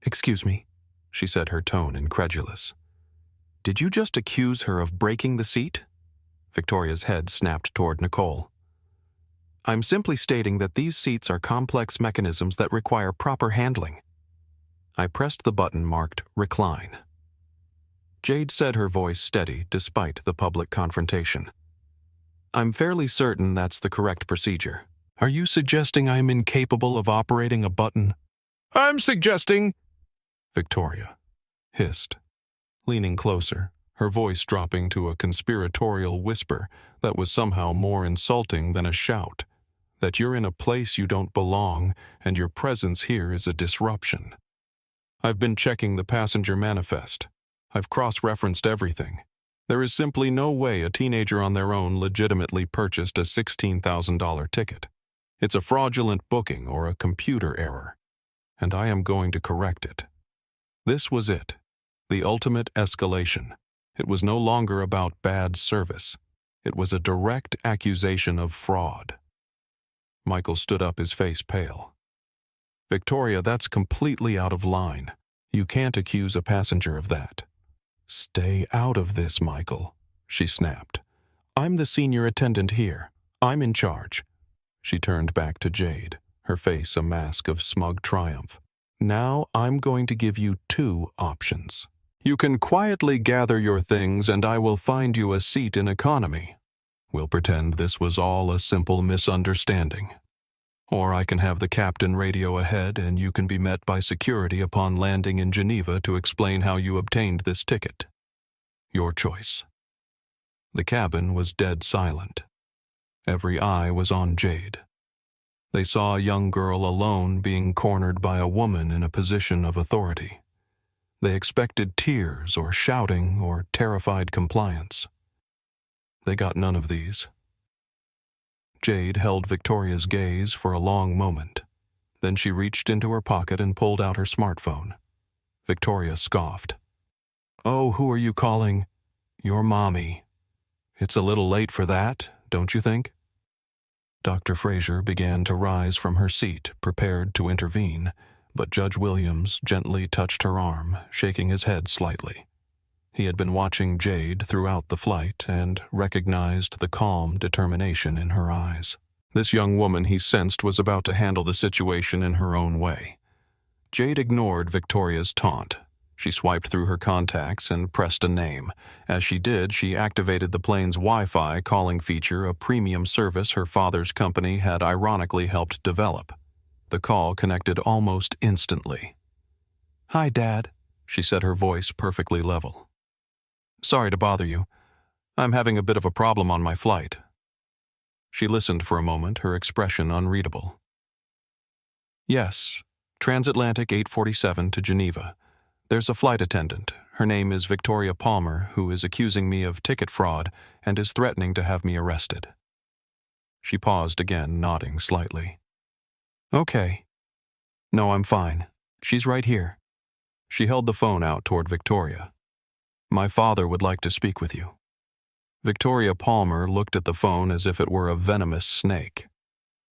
"Excuse me," she said, her tone incredulous. "Did you just accuse her of breaking the seat?" Victoria's head snapped toward Nicole. "I'm simply stating that these seats are complex mechanisms that require proper handling." I pressed the button marked Recline. Jade said, her voice steady despite the public confrontation. "I'm fairly certain that's the correct procedure. Are you suggesting I'm incapable of operating a button?" "I'm suggesting," Victoria hissed, leaning closer, her voice dropping to a conspiratorial whisper that was somehow more insulting than a shout, "that you're in a place you don't belong and your presence here is a disruption. I've been checking the passenger manifest. I've cross-referenced everything. There is simply no way a teenager on their own legitimately purchased a $16,000 ticket. It's a fraudulent booking or a computer error, and I am going to correct it." This was it, the ultimate escalation. It was no longer about bad service. It was a direct accusation of fraud. Michael stood up, his face pale. "Victoria, that's completely out of line. You can't accuse a passenger of that." "Stay out of this, Michael," she snapped. "I'm the senior attendant here. I'm in charge." She turned back to Jade, her face a mask of smug triumph. "Now I'm going to give you two options. You can quietly gather your things and I will find you a seat in economy. We'll pretend this was all a simple misunderstanding. Or I can have the captain radio ahead and you can be met by security upon landing in Geneva to explain how you obtained this ticket. Your choice." The cabin was dead silent. Every eye was on Jade. They saw a young girl alone being cornered by a woman in a position of authority. They expected tears or shouting or terrified compliance. They got none of these. Jade held Victoria's gaze for a long moment. Then she reached into her pocket and pulled out her smartphone. Victoria scoffed. "Oh, who are you calling?" "Your mommy." "It's a little late for that, don't you think?" Dr. Fraser began to rise from her seat, prepared to intervene, but Judge Williams gently touched her arm, shaking his head slightly. He had been watching Jade throughout the flight and recognized the calm determination in her eyes. This young woman, he sensed, was about to handle the situation in her own way. Jade ignored Victoria's taunt. She swiped through her contacts and pressed a name. As she did, she activated the plane's Wi-Fi calling feature, a premium service her father's company had ironically helped develop. The call connected almost instantly. "Hi, Dad," she said, her voice perfectly level. "Sorry to bother you. I'm having a bit of a problem on my flight." She listened for a moment, her expression unreadable. "Yes, transatlantic 847 to Geneva. There's a flight attendant. Her name is Victoria Palmer, who is accusing me of ticket fraud and is threatening to have me arrested." She paused again, nodding slightly. "Okay. No, I'm fine. She's right here." She held the phone out toward Victoria. "My father would like to speak with you." Victoria Palmer looked at the phone as if it were a venomous snake.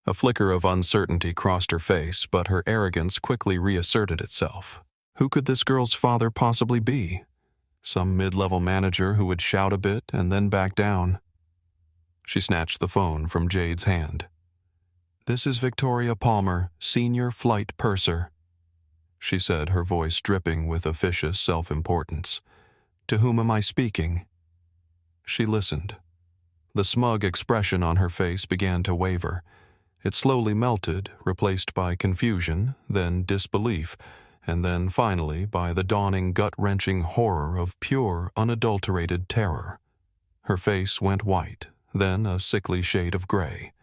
A flicker of uncertainty crossed her face, but her arrogance quickly reasserted itself. Who could this girl's father possibly be? Some mid-level manager who would shout a bit and then back down. She snatched the phone from Jade's hand. "This is Victoria Palmer, Senior Flight Purser," she said, her voice dripping with officious self-importance. "To whom am I speaking?" She listened. The smug expression on her face began to waver. It slowly melted, replaced by confusion, then disbelief, and then finally by the dawning gut-wrenching horror of pure, unadulterated terror. Her face went white, then a sickly shade of gray.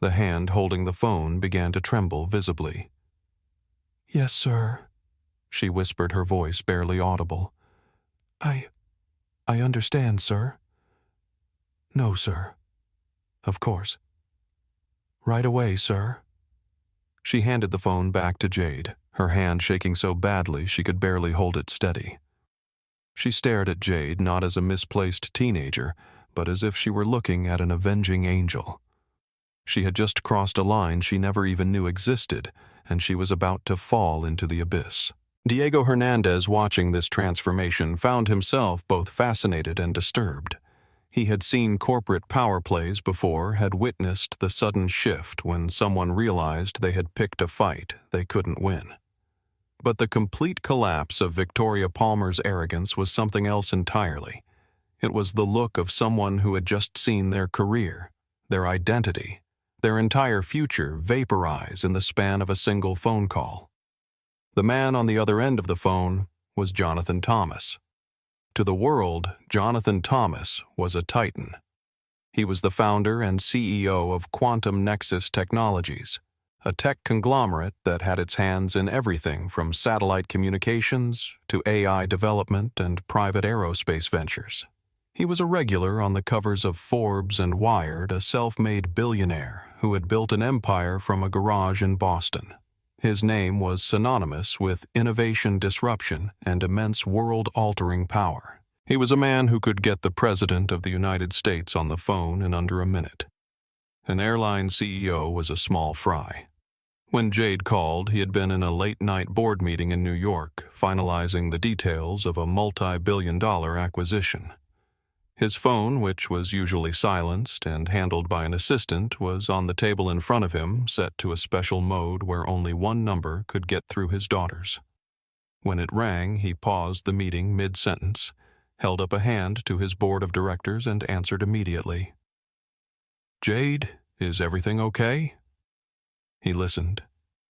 The hand holding the phone began to tremble visibly. "Yes, sir," she whispered, her voice barely audible. I understand, sir." "No, sir." "Of course." "Right away, sir." She handed the phone back to Jade, her hand shaking so badly she could barely hold it steady. She stared at Jade not as a misplaced teenager, but as if she were looking at an avenging angel. She had just crossed a line she never even knew existed, and she was about to fall into the abyss. Diego Hernandez, watching this transformation, found himself both fascinated and disturbed. He had seen corporate power plays before, had witnessed the sudden shift when someone realized they had picked a fight they couldn't win. But the complete collapse of Victoria Palmer's arrogance was something else entirely. It was the look of someone who had just seen their career, their identity, their entire future vaporize in the span of a single phone call. The man on the other end of the phone was Jonathan Thomas. To the world, Jonathan Thomas was a titan. He was the founder and CEO of Quantum Nexus Technologies, a tech conglomerate that had its hands in everything from satellite communications to AI development and private aerospace ventures. He was a regular on the covers of Forbes and Wired, a self-made billionaire who had built an empire from a garage in Boston. His name was synonymous with innovation, disruption, and immense world-altering power. He was a man who could get the President of the United States on the phone in under a minute. An airline CEO was a small fry. When Jade called, he had been in a late-night board meeting in New York, finalizing the details of a multi-billion-dollar acquisition. His phone, which was usually silenced and handled by an assistant, was on the table in front of him, set to a special mode where only one number could get through his daughters. When it rang, he paused the meeting mid-sentence, held up a hand to his board of directors, and answered immediately. "Jade, is everything okay?" He listened,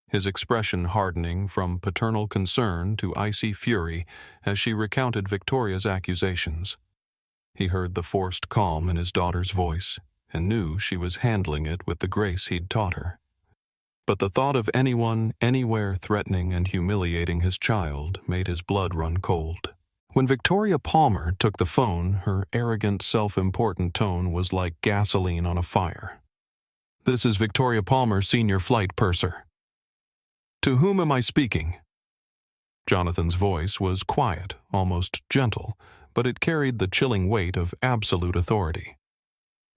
his expression hardening from paternal concern to icy fury as she recounted Victoria's accusations. He heard the forced calm in his daughter's voice and knew she was handling it with the grace he'd taught her. But the thought of anyone, anywhere threatening and humiliating his child made his blood run cold. When Victoria Palmer took the phone, her arrogant, self-important tone was like gasoline on a fire. "This is Victoria Palmer, Senior Flight Purser." "To whom am I speaking?" Jonathan's voice was quiet, almost gentle, but it carried the chilling weight of absolute authority.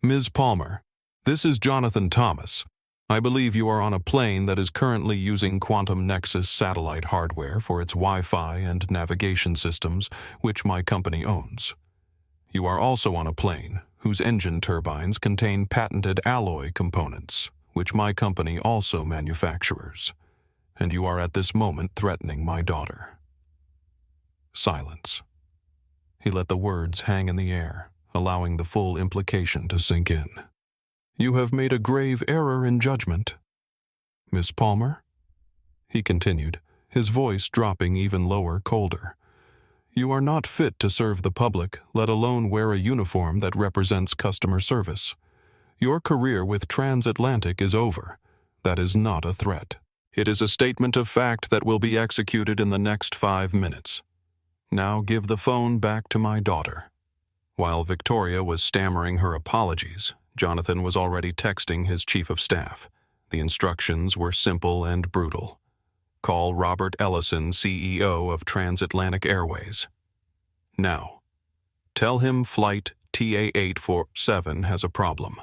"Ms. Palmer, this is Jonathan Thomas. I believe you are on a plane that is currently using Quantum Nexus satellite hardware for its Wi-Fi and navigation systems, which my company owns. You are also on a plane whose engine turbines contain patented alloy components, which my company also manufactures. And you are at this moment threatening my daughter." Silence. He let the words hang in the air, allowing the full implication to sink in. "You have made a grave error in judgment. Miss Palmer?" he continued, his voice dropping even lower, colder. "You are not fit to serve the public, let alone wear a uniform that represents customer service. Your career with Transatlantic is over. That is not a threat. It is a statement of fact that will be executed in the next 5 minutes. Now give the phone back to my daughter." While Victoria was stammering her apologies, Jonathan was already texting his chief of staff. The instructions were simple and brutal. Call Robert Ellison, CEO of Transatlantic Airways. Now. Tell him flight TA-847 has a problem.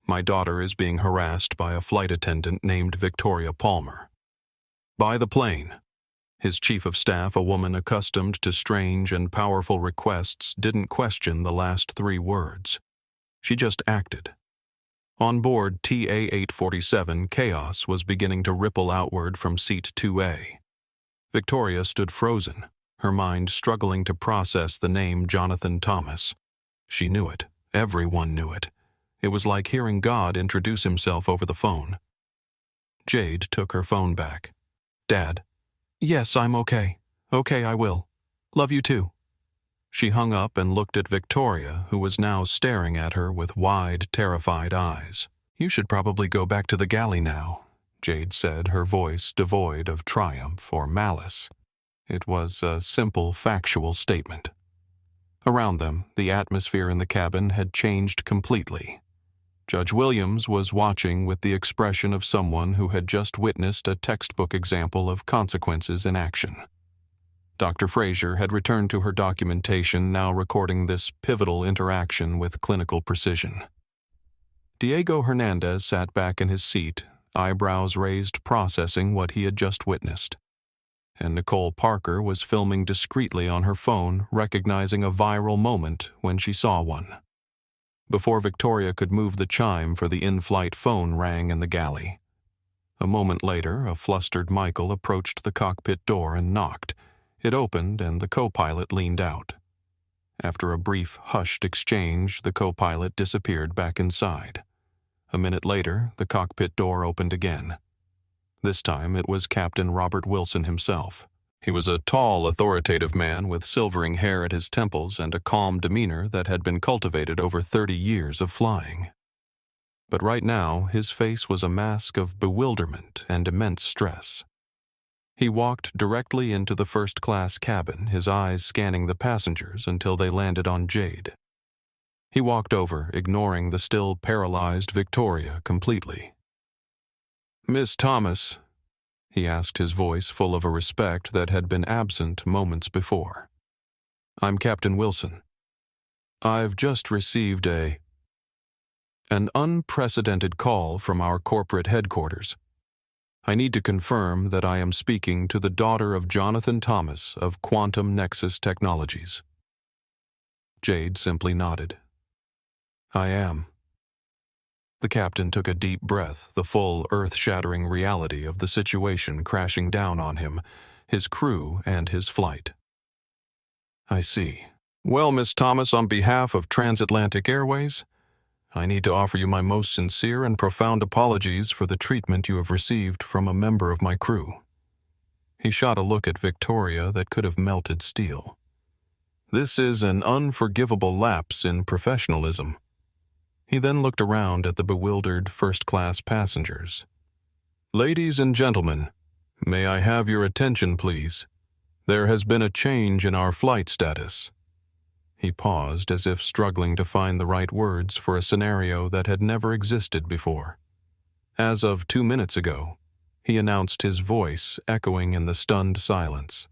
My daughter is being harassed by a flight attendant named Victoria Palmer. By the plane. His chief of staff, a woman accustomed to strange and powerful requests, didn't question the last 3 words. She just acted. On board TA-847, chaos was beginning to ripple outward from seat 2A. Victoria stood frozen, her mind struggling to process the name Jonathan Thomas. She knew it. Everyone knew it. It was like hearing God introduce himself over the phone. Jade took her phone back. "Dad." "Yes, I'm okay. Okay, I will. Love you too." She hung up and looked at Victoria, who was now staring at her with wide, terrified eyes. "You should probably go back to the galley now," Jade said, her voice devoid of triumph or malice. It was a simple, factual statement. Around them, the atmosphere in the cabin had changed completely. Judge Williams was watching with the expression of someone who had just witnessed a textbook example of consequences in action. Dr. Fraser had returned to her documentation, now recording this pivotal interaction with clinical precision. Diego Hernandez sat back in his seat, eyebrows raised, processing what he had just witnessed. And Nicole Parker was filming discreetly on her phone, recognizing a viral moment when she saw one. Before Victoria could move, the chime for the in-flight phone rang in the galley. A moment later, a flustered Michael approached the cockpit door and knocked. It opened, and the co-pilot leaned out. After a brief, hushed exchange, the co-pilot disappeared back inside. A minute later, the cockpit door opened again. This time, it was Captain Robert Wilson himself. He was a tall, authoritative man with silvering hair at his temples and a calm demeanor that had been cultivated over 30 years of flying. But right now, his face was a mask of bewilderment and immense stress. He walked directly into the first-class cabin, his eyes scanning the passengers until they landed on Jade. He walked over, ignoring the still paralyzed Victoria completely. "Miss Thomas," he asked, his voice full of a respect that had been absent moments before. "I'm Captain Wilson. I've just received an unprecedented call from our corporate headquarters. I need to confirm that I am speaking to the daughter of Jonathan Thomas of Quantum Nexus Technologies." Jade simply nodded. "I am." The captain took a deep breath, the full, earth-shattering reality of the situation crashing down on him, his crew, and his flight. "I see. Well, Miss Thomas, on behalf of Transatlantic Airways, I need to offer you my most sincere and profound apologies for the treatment you have received from a member of my crew." He shot a look at Victoria that could have melted steel. "This is an unforgivable lapse in professionalism." He then looked around at the bewildered first-class passengers. "Ladies and gentlemen, may I have your attention, please? There has been a change in our flight status." He paused, as if struggling to find the right words for a scenario that had never existed before. As of 2 minutes ago, he announced, his voice echoing in the stunned silence.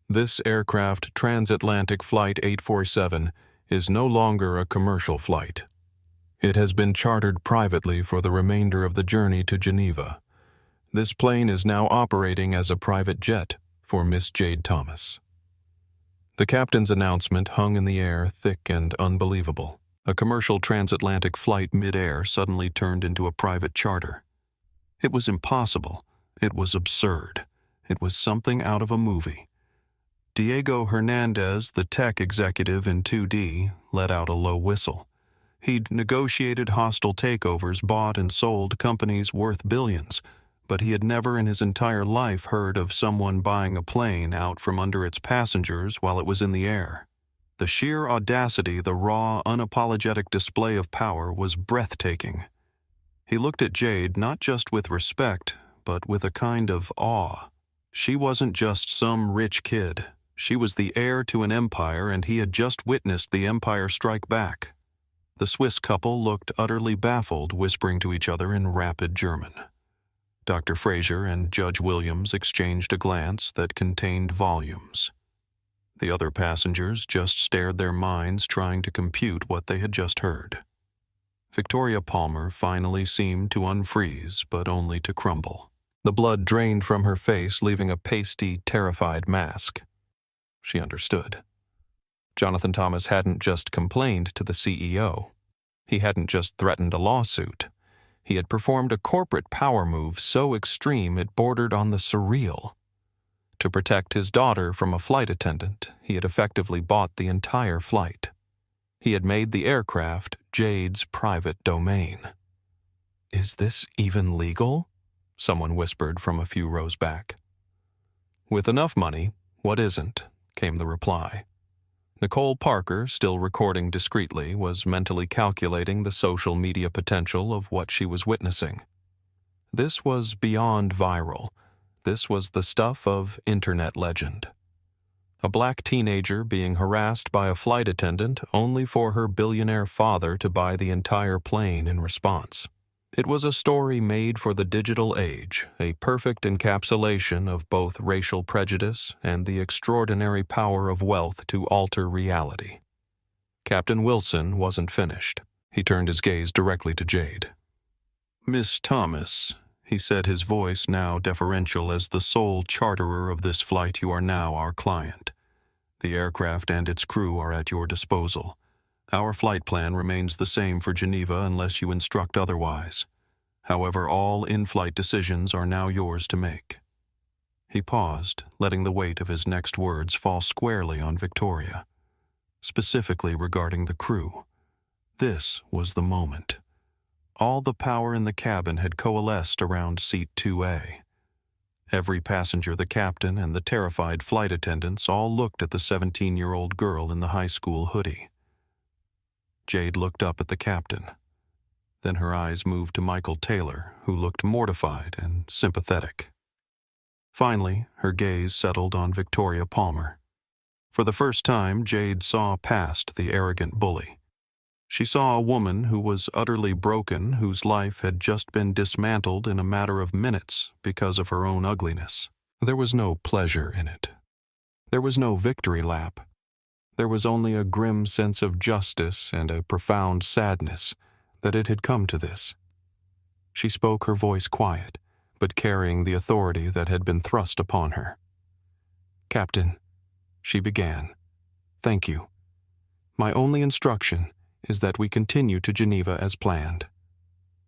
"This aircraft, Transatlantic Flight 847, is no longer a commercial flight. It has been chartered privately for the remainder of the journey to Geneva. This plane is now operating as a private jet for Miss Jade Thomas." The captain's announcement hung in the air, thick and unbelievable. A commercial transatlantic flight mid-air suddenly turned into a private charter. It was impossible. It was absurd. It was something out of a movie. Diego Hernandez, the tech executive in 2D, let out a low whistle. He'd negotiated hostile takeovers, bought and sold companies worth billions, but he had never in his entire life heard of someone buying a plane out from under its passengers while it was in the air. The sheer audacity, the raw, unapologetic display of power was breathtaking. He looked at Jade not just with respect, but with a kind of awe. She wasn't just some rich kid. She was the heir to an empire, and he had just witnessed the empire strike back. The Swiss couple looked utterly baffled, whispering to each other in rapid German. Dr. Fraser and Judge Williams exchanged a glance that contained volumes. The other passengers just stared, their minds trying to compute what they had just heard. Victoria Palmer finally seemed to unfreeze, but only to crumble. The blood drained from her face, leaving a pasty, terrified mask. She understood. Jonathan Thomas hadn't just complained to the CEO. He hadn't just threatened a lawsuit. He had performed a corporate power move so extreme it bordered on the surreal. To protect his daughter from a flight attendant, he had effectively bought the entire flight. He had made the aircraft Jade's private domain. "Is this even legal?" someone whispered from a few rows back. "With enough money, what isn't?" came the reply. Nicole Parker, still recording discreetly, was mentally calculating the social media potential of what she was witnessing. This was beyond viral. This was the stuff of internet legend. A black teenager being harassed by a flight attendant only for her billionaire father to buy the entire plane in response. It was a story made for the digital age, a perfect encapsulation of both racial prejudice and the extraordinary power of wealth to alter reality. Captain Wilson wasn't finished. He turned his gaze directly to Jade. "Miss Thomas," he said, his voice now deferential, "as the sole charterer of this flight, you are now our client. The aircraft and its crew are at your disposal. Our flight plan remains the same for Geneva unless you instruct otherwise. However, all in-flight decisions are now yours to make." He paused, letting the weight of his next words fall squarely on Victoria, specifically regarding the crew. This was the moment. All the power in the cabin had coalesced around seat 2A. Every passenger, the captain, and the terrified flight attendants all looked at the 17-year-old girl in the high school hoodie. Jade looked up at the captain. Then her eyes moved to Michael Taylor, who looked mortified and sympathetic. Finally, her gaze settled on Victoria Palmer. For the first time, Jade saw past the arrogant bully. She saw a woman who was utterly broken, whose life had just been dismantled in a matter of minutes because of her own ugliness. There was no pleasure in it. There was no victory lap. There was only a grim sense of justice and a profound sadness that it had come to this. She spoke, her voice quiet, but carrying the authority that had been thrust upon her. "Captain," she began, "thank you. My only instruction is that we continue to Geneva as planned.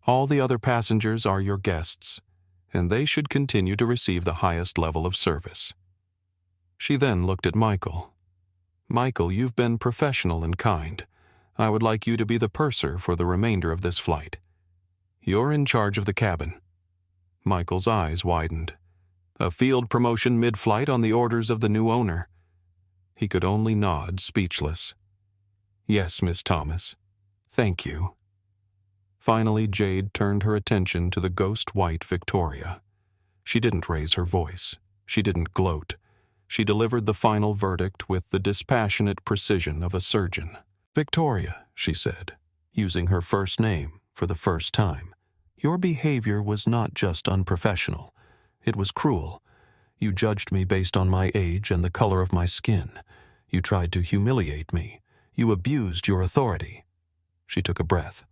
All the other passengers are your guests, and they should continue to receive the highest level of service." She then looked at Michael. "Michael, you've been professional and kind. I would like you to be the purser for the remainder of this flight. You're in charge of the cabin." Michael's eyes widened. A field promotion mid-flight on the orders of the new owner. He could only nod, speechless. "Yes, Miss Thomas. Thank you." Finally, Jade turned her attention to the ghost-white Victoria. She didn't raise her voice. She didn't gloat. She delivered the final verdict with the dispassionate precision of a surgeon. "Victoria," she said, using her first name for the first time, "your behavior was not just unprofessional. It was cruel. You judged me based on my age and the color of my skin. You tried to humiliate me. You abused your authority." She took a breath.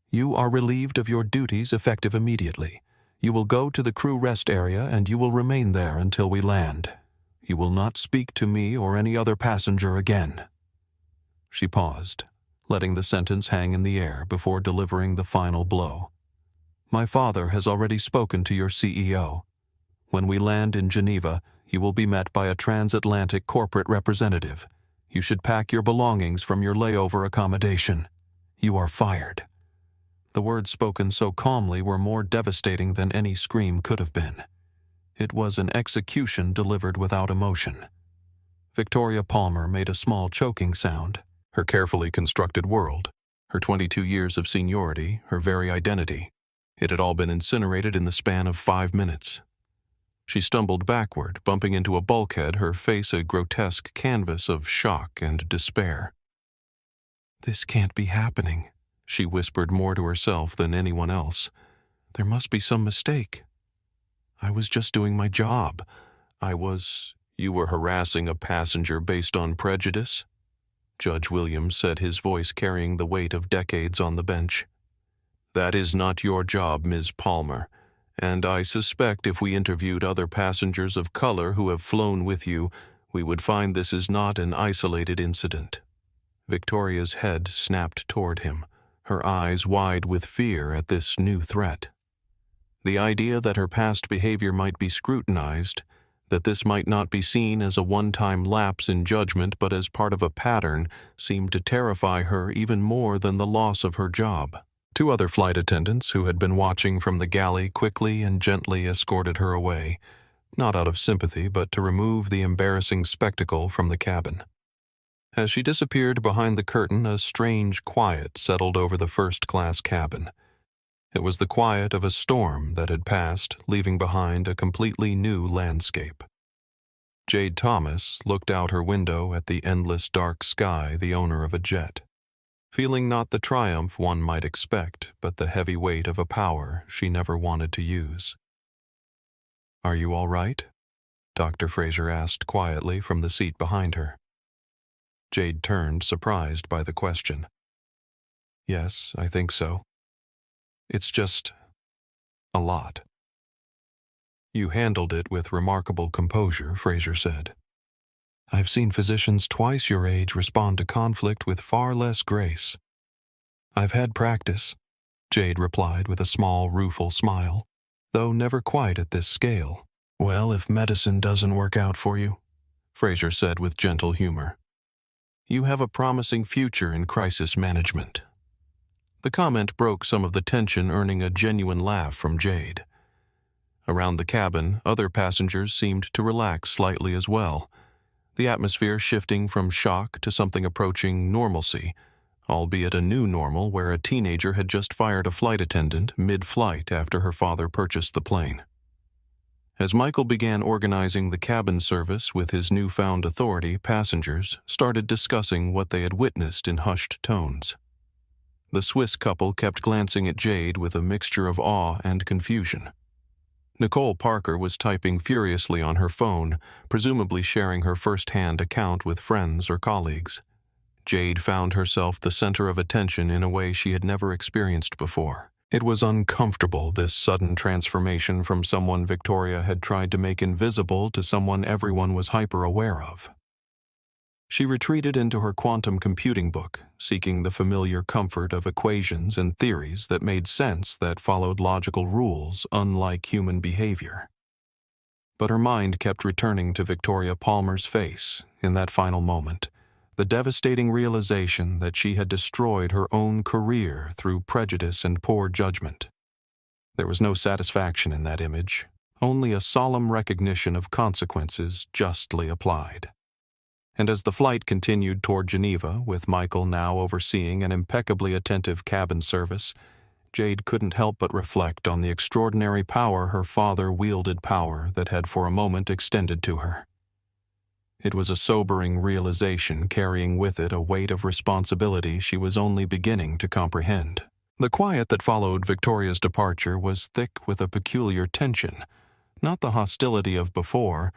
"You are relieved of your duties effective immediately. You will go to the crew rest area and you will remain there until we land. You will not speak to me or any other passenger again." She paused, letting the sentence hang in the air before delivering the final blow. "My father has already spoken to your CEO. When we land in Geneva, you will be met by a transatlantic corporate representative. You should pack your belongings from your layover accommodation. You are fired." The words spoken so calmly were more devastating than any scream could have been. It was an execution delivered without emotion. Victoria Palmer made a small choking sound. Her carefully constructed world, her 22 years of seniority, her very identity. It had all been incinerated in the span of 5 minutes. She stumbled backward, bumping into a bulkhead, her face a grotesque canvas of shock and despair. "This can't be happening," she whispered more to herself than anyone else. "There must be some mistake. I was just doing my job. You were harassing a passenger based on prejudice?" Judge Williams said, his voice carrying the weight of decades on the bench. That is not your job, Ms. Palmer, and I suspect if we interviewed other passengers of color who have flown with you, we would find this is not an isolated incident." Victoria's head snapped toward him, her eyes wide with fear at this new threat. The idea that her past behavior might be scrutinized, that this might not be seen as a one-time lapse in judgment but as part of a pattern, seemed to terrify her even more than the loss of her job. Two other flight attendants who had been watching from the galley quickly and gently escorted her away, not out of sympathy but to remove the embarrassing spectacle from the cabin. As she disappeared behind the curtain, a strange quiet settled over the first-class cabin. It was the quiet of a storm that had passed, leaving behind a completely new landscape. Jade Thomas looked out her window at the endless dark sky, the owner of a jet, feeling not the triumph one might expect, but the heavy weight of a power she never wanted to use. "Are you all right?" Dr. Fraser asked quietly from the seat behind her. Jade turned, surprised by the question. "Yes, I think so. It's just a lot." "You handled it with remarkable composure," Fraser said. "I've seen physicians twice your age respond to conflict with far less grace." "I've had practice," Jade replied with a small, rueful smile, though never quite at this scale. "Well, if medicine doesn't work out for you," Fraser said with gentle humor, "you have a promising future in crisis management." The comment broke some of the tension, earning a genuine laugh from Jade. Around the cabin, other passengers seemed to relax slightly as well, the atmosphere shifting from shock to something approaching normalcy, albeit a new normal where a teenager had just fired a flight attendant mid-flight after her father purchased the plane. As Michael began organizing the cabin service with his newfound authority, passengers started discussing what they had witnessed in hushed tones. The Swiss couple kept glancing at Jade with a mixture of awe and confusion. Nicole Parker was typing furiously on her phone, presumably sharing her first-hand account with friends or colleagues. Jade found herself the center of attention in a way she had never experienced before. It was uncomfortable, this sudden transformation from someone Victoria had tried to make invisible to someone everyone was hyper-aware of. She retreated into her quantum computing book, seeking the familiar comfort of equations and theories that made sense, that followed logical rules, unlike human behavior. But her mind kept returning to Victoria Palmer's face in that final moment, the devastating realization that she had destroyed her own career through prejudice and poor judgment. There was no satisfaction in that image, only a solemn recognition of consequences justly applied. And as the flight continued toward Geneva, with Michael now overseeing an impeccably attentive cabin service, Jade couldn't help but reflect on the extraordinary power her father wielded, power that had for a moment extended to her. It was a sobering realization, carrying with it a weight of responsibility she was only beginning to comprehend. The quiet that followed Victoria's departure was thick with a peculiar tension, not the hostility of before,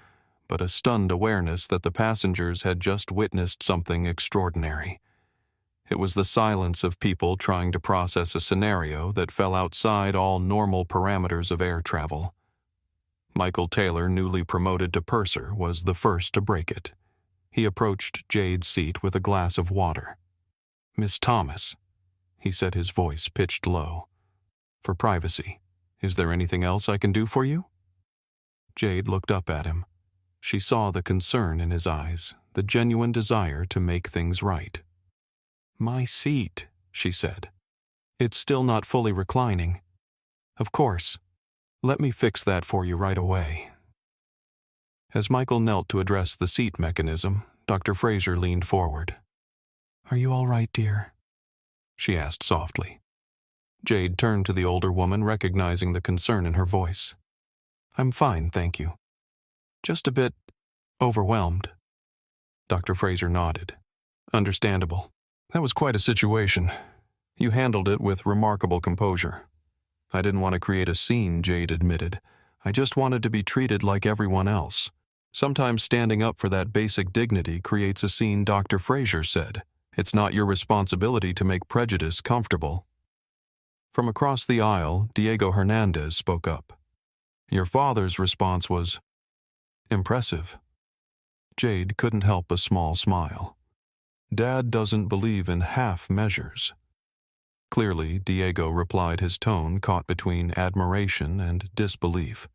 but a stunned awareness that the passengers had just witnessed something extraordinary. It was the silence of people trying to process a scenario that fell outside all normal parameters of air travel. Michael Taylor, newly promoted to purser, was the first to break it. He approached Jade's seat with a glass of water. "Miss Thomas," he said, his voice pitched low. "For privacy, is there anything else I can do for you?" Jade looked up at him. She saw the concern in his eyes, the genuine desire to make things right. "My seat," she said. "It's still not fully reclining." "Of course. Let me fix that for you right away." As Michael knelt to address the seat mechanism, Dr. Fraser leaned forward. "Are you all right, dear?" she asked softly. Jade turned to the older woman, recognizing the concern in her voice. "I'm fine, thank you. Just a bit overwhelmed." Dr. Fraser nodded. "Understandable. That was quite a situation. You handled it with remarkable composure." "I didn't want to create a scene," Jade admitted. "I just wanted to be treated like everyone else. Sometimes standing up for that basic dignity creates a scene," Dr. Fraser said. "It's not your responsibility to make Prejudice comfortable." From across the aisle, Diego Hernandez spoke up. Your father's response was impressive. Jade couldn't help a small smile. Dad doesn't believe in half measures. Clearly, Diego replied, his tone caught between admiration and disbelief.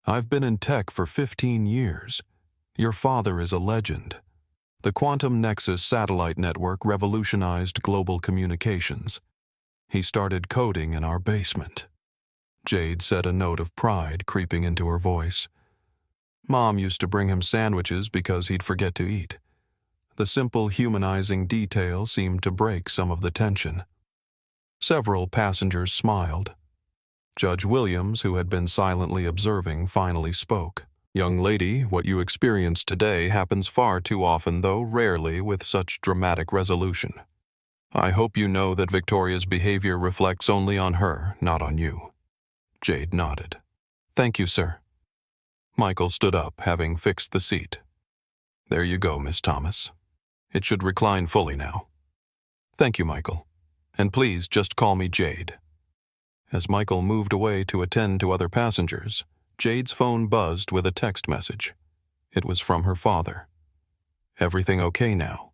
I've been in tech for 15 years. Your father is a legend. The Quantum Nexus satellite network revolutionized global communications. He started coding in our basement. Jade said, a note of pride creeping into her voice. Mom used to bring him sandwiches because he'd forget to eat. The simple humanizing detail seemed to break some of the tension. Several passengers smiled. Judge Williams, who had been silently observing, finally spoke. Young lady, what you experienced today happens far too often, though rarely with such dramatic resolution. I hope you know that Victoria's behavior reflects only on her, not on you. Jade nodded. Thank you, sir. Michael stood up, having fixed the seat. There you go, Miss Thomas. It should recline fully now. Thank you, Michael. And please just call me Jade. As Michael moved away to attend to other passengers, Jade's phone buzzed with a text message. It was from her father. Everything okay now?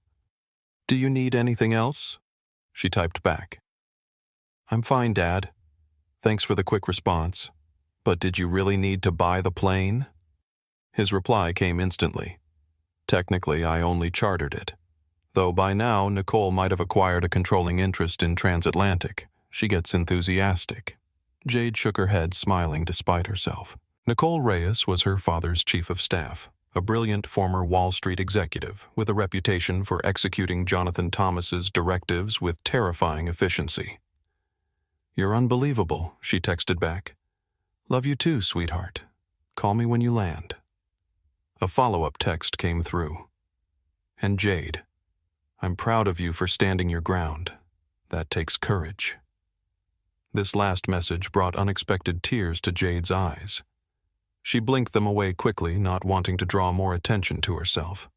Do you need anything else? She typed back. I'm fine, Dad. Thanks for the quick response. But did you really need to buy the plane? His reply came instantly. Technically, I only chartered it. Though by now, Nicole might have acquired a controlling interest in transatlantic. She gets enthusiastic. Jade shook her head, smiling despite herself. Nicole Reyes was her father's chief of staff, a brilliant former Wall Street executive with a reputation for executing Jonathan Thomas's directives with terrifying efficiency. You're unbelievable, she texted back. Love you too, sweetheart. Call me when you land. A follow-up text came through. And Jade, I'm proud of you for standing your ground. That takes courage. This last message brought unexpected tears to Jade's eyes. She blinked them away quickly, not wanting to draw more attention to herself.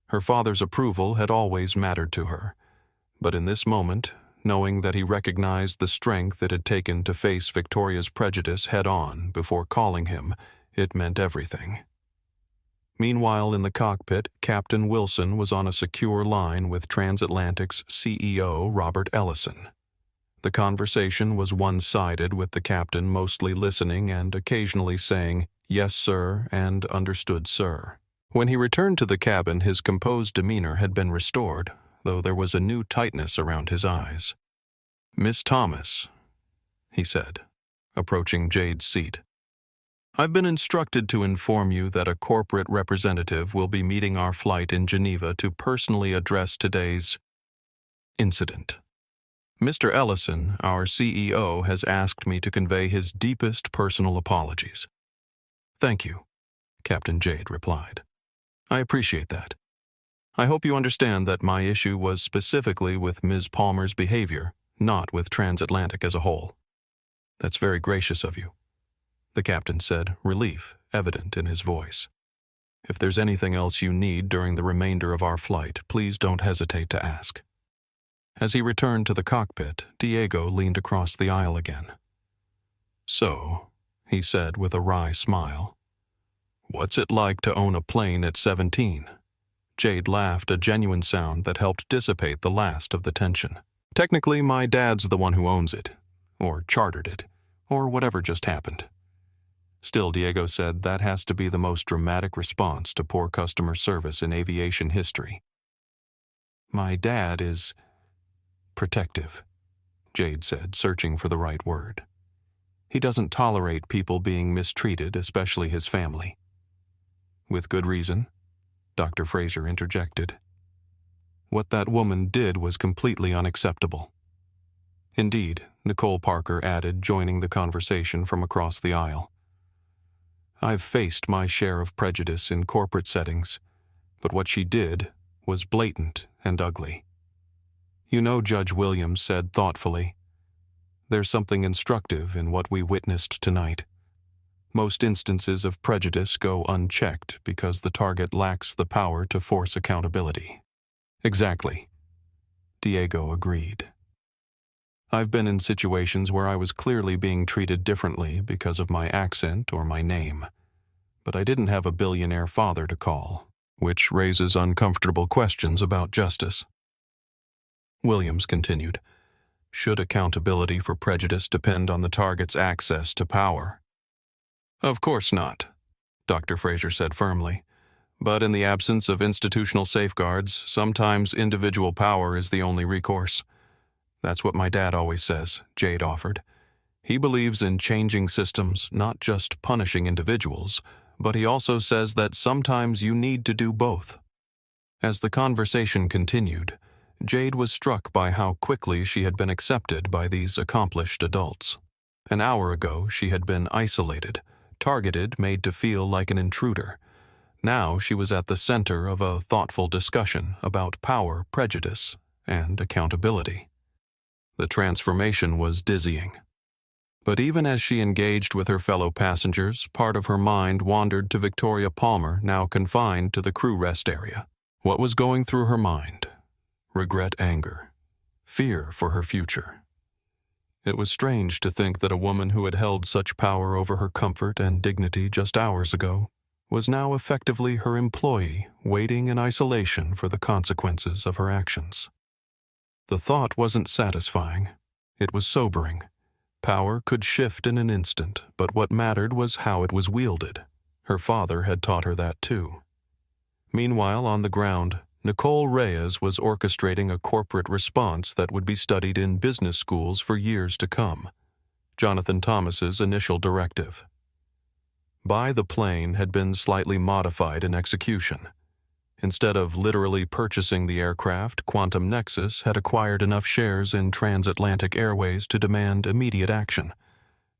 Her father's approval had always mattered to her, but in this moment, knowing that he recognized the strength it had taken to face Victoria's prejudice head-on before calling him, it meant everything. Meanwhile, in the cockpit, Captain Wilson was on a secure line with Transatlantic's CEO, Robert Ellison. The conversation was one-sided, with the captain mostly listening and occasionally saying, "Yes, sir," and "Understood, sir." When he returned to the cabin, his composed demeanor had been restored, though there was a new tightness around his eyes. "Miss Thomas," he said, approaching Jade's seat. "I've been instructed to inform you that a corporate representative will be meeting our flight in Geneva to personally address today's incident. Mr. Ellison, our CEO, has asked me to convey his deepest personal apologies." "Thank you," Captain Jade replied. "I appreciate that. I hope you understand that my issue was specifically with Ms. Palmer's behavior, not with Transatlantic as a whole." "That's very gracious of you," the captain said, relief evident in his voice. "If there's anything else you need during the remainder of our flight, please don't hesitate to ask." As he returned to the cockpit, Diego leaned across the aisle again. "So," he said with a wry smile, "what's it like to own a plane at 17? Jade laughed, a genuine sound that helped dissipate the last of the tension. "Technically, my dad's the one who owns it, or chartered it, or whatever just happened." Still, Diego said, that has to be the most dramatic response to poor customer service in aviation history. "My dad is protective," Jade said, searching for the right word. "He doesn't tolerate people being mistreated, especially his family." "With good reason," Dr. Fraser interjected. "What that woman did was completely unacceptable." "Indeed," Nicole Parker added, joining the conversation from across the aisle. "I've faced my share of prejudice in corporate settings, but what she did was blatant and ugly. You know," Judge Williams said thoughtfully, "there's something instructive in what we witnessed tonight. Most instances of prejudice go unchecked because the target lacks the power to force accountability." "Exactly," Diego agreed. I've been in situations where I was clearly being treated differently because of my accent or my name. But I didn't have a billionaire father to call, which raises uncomfortable questions about justice. Williams continued, "Should accountability for prejudice depend on the target's access to power?" "Of course not," Dr. Fraser said firmly. "But in the absence of institutional safeguards, sometimes individual power is the only recourse." "That's what my dad always says," Jade offered. "He believes in changing systems, not just punishing individuals, but he also says that sometimes you need to do both." As the conversation continued, Jade was struck by how quickly she had been accepted by these accomplished adults. An hour ago, she had been isolated, targeted, made to feel like an intruder. Now she was at the center of a thoughtful discussion about power, prejudice, and accountability. The transformation was dizzying. But even as she engaged with her fellow passengers, part of her mind wandered to Victoria Palmer, now confined to the crew rest area. What was going through her mind? Regret, anger, fear for her future. It was strange to think that a woman who had held such power over her comfort and dignity just hours ago was now effectively her employee, waiting in isolation for the consequences of her actions. The thought wasn't satisfying. It was sobering. Power could shift in an instant, but what mattered was how it was wielded. Her father had taught her that too. Meanwhile, on the ground, Nicole Reyes was orchestrating a corporate response that would be studied in business schools for years to come. Jonathan Thomas's initial directive. Buy the plane had been slightly modified in execution. Instead of literally purchasing the aircraft, Quantum Nexus had acquired enough shares in Transatlantic Airways to demand immediate action.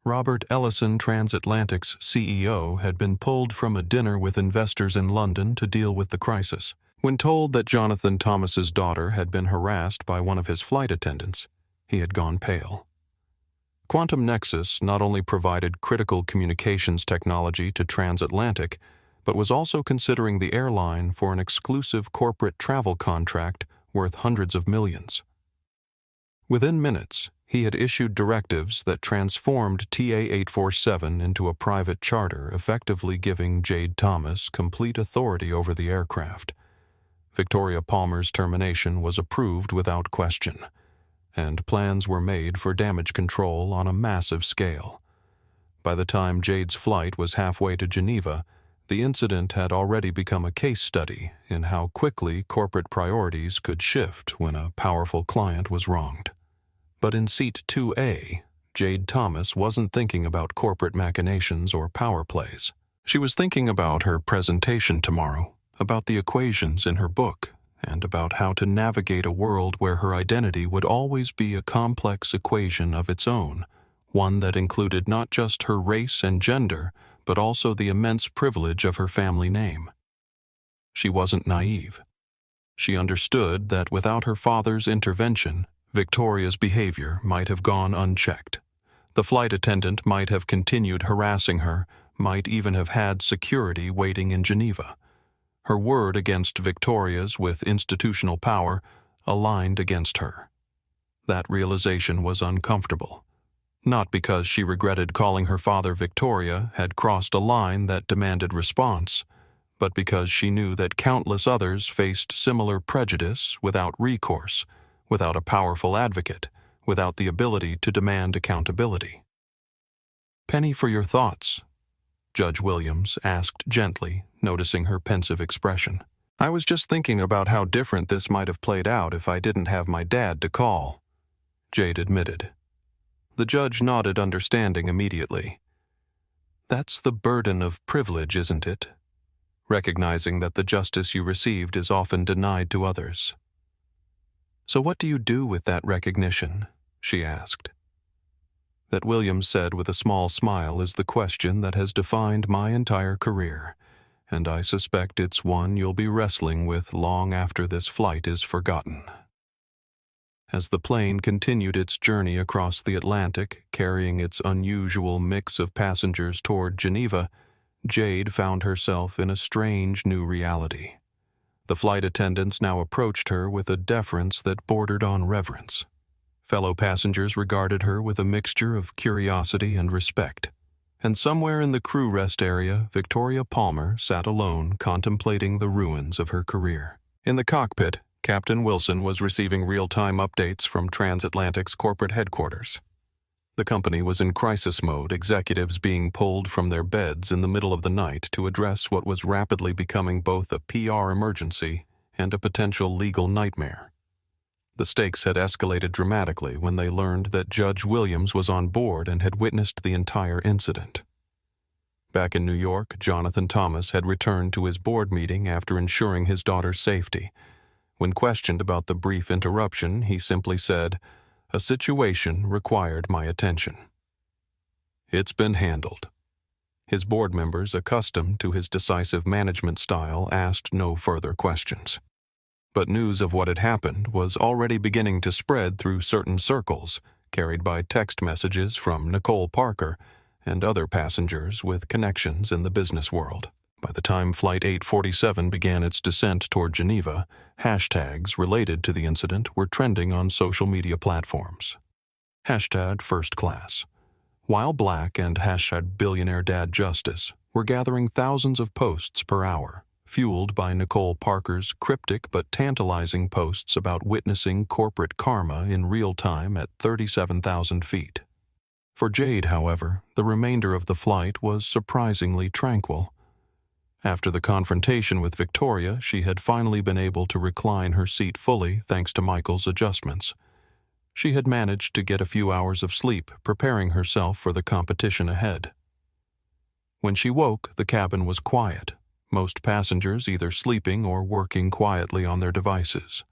Robert Ellison, Transatlantic's CEO, had been pulled from a dinner with investors in London to deal with the crisis. When told that Jonathan Thomas's daughter had been harassed by one of his flight attendants, he had gone pale. Quantum Nexus not only provided critical communications technology to Transatlantic, but was also considering the airline for an exclusive corporate travel contract worth hundreds of millions. Within minutes, he had issued directives that transformed TA-847 into a private charter, effectively giving Jade Thomas complete authority over the aircraft. Victoria Palmer's termination was approved without question, and plans were made for damage control on a massive scale. By the time Jade's flight was halfway to Geneva, the incident had already become a case study in how quickly corporate priorities could shift when a powerful client was wronged. But in seat 2A, Jade Thomas wasn't thinking about corporate machinations or power plays. She was thinking about her presentation tomorrow, about the equations in her book, and about how to navigate a world where her identity would always be a complex equation of its own, one that included not just her race and gender, but also the immense privilege of her family name. She wasn't naive. She understood that without her father's intervention, Victoria's behavior might have gone unchecked. The flight attendant might have continued harassing her, might even have had security waiting in Geneva. Her word against Victoria's with institutional power aligned against her. That realization was uncomfortable. Not because she regretted calling her father Victoria had crossed a line that demanded response, but because she knew that countless others faced similar prejudice without recourse, without a powerful advocate, without the ability to demand accountability. "Penny for your thoughts," Judge Williams asked gently, noticing her pensive expression. "I was just thinking about how different this might have played out if I didn't have my dad to call," Jade admitted. The judge nodded understanding immediately. "That's the burden of privilege, isn't it? Recognizing that the justice you received is often denied to others." "So what do you do with that recognition?" she asked. That Williams said with a small smile is the question that has defined my entire career, and I suspect it's one you'll be wrestling with long after this flight is forgotten. As the plane continued its journey across the Atlantic, carrying its unusual mix of passengers toward Geneva, Jade found herself in a strange new reality. The flight attendants now approached her with a deference that bordered on reverence. Fellow passengers regarded her with a mixture of curiosity and respect. And somewhere in the crew rest area, Victoria Palmer sat alone contemplating the ruins of her career. In the cockpit, Captain Wilson was receiving real-time updates from Transatlantic's corporate headquarters. The company was in crisis mode, executives being pulled from their beds in the middle of the night to address what was rapidly becoming both a PR emergency and a potential legal nightmare. The stakes had escalated dramatically when they learned that Judge Williams was on board and had witnessed the entire incident. Back in New York, Jonathan Thomas had returned to his board meeting after ensuring his daughter's safety. When questioned about the brief interruption, he simply said, "A situation required my attention." It's been handled. His board members, accustomed to his decisive management style, asked no further questions. But news of what had happened was already beginning to spread through certain circles, carried by text messages from Nicole Parker and other passengers with connections in the business world. By the time Flight 847 began its descent toward Geneva, hashtags related to the incident were trending on social media platforms. Hashtag First Class. While Black and hashtag Billionaire Dad Justice were gathering thousands of posts per hour, fueled by Nicole Parker's cryptic but tantalizing posts about witnessing corporate karma in real time at 37,000 feet. For Jade, however, the remainder of the flight was surprisingly tranquil. After the confrontation with Victoria, she had finally been able to recline her seat fully thanks to Michael's adjustments. She had managed to get a few hours of sleep, preparing herself for the competition ahead. When she woke, the cabin was quiet, most passengers either sleeping or working quietly on their devices.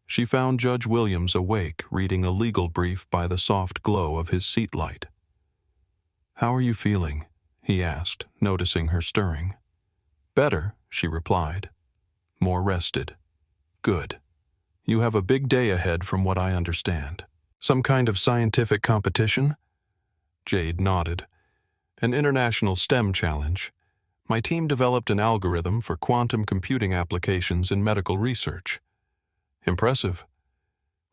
She found Judge Williams awake, reading a legal brief by the soft glow of his seat light. "How are you feeling?" he asked, noticing her stirring. "Better," she replied. "More rested." "Good. You have a big day ahead from what I understand. Some kind of scientific competition?" Jade nodded. "An international STEM challenge. My team developed an algorithm for quantum computing applications in medical research." "Impressive."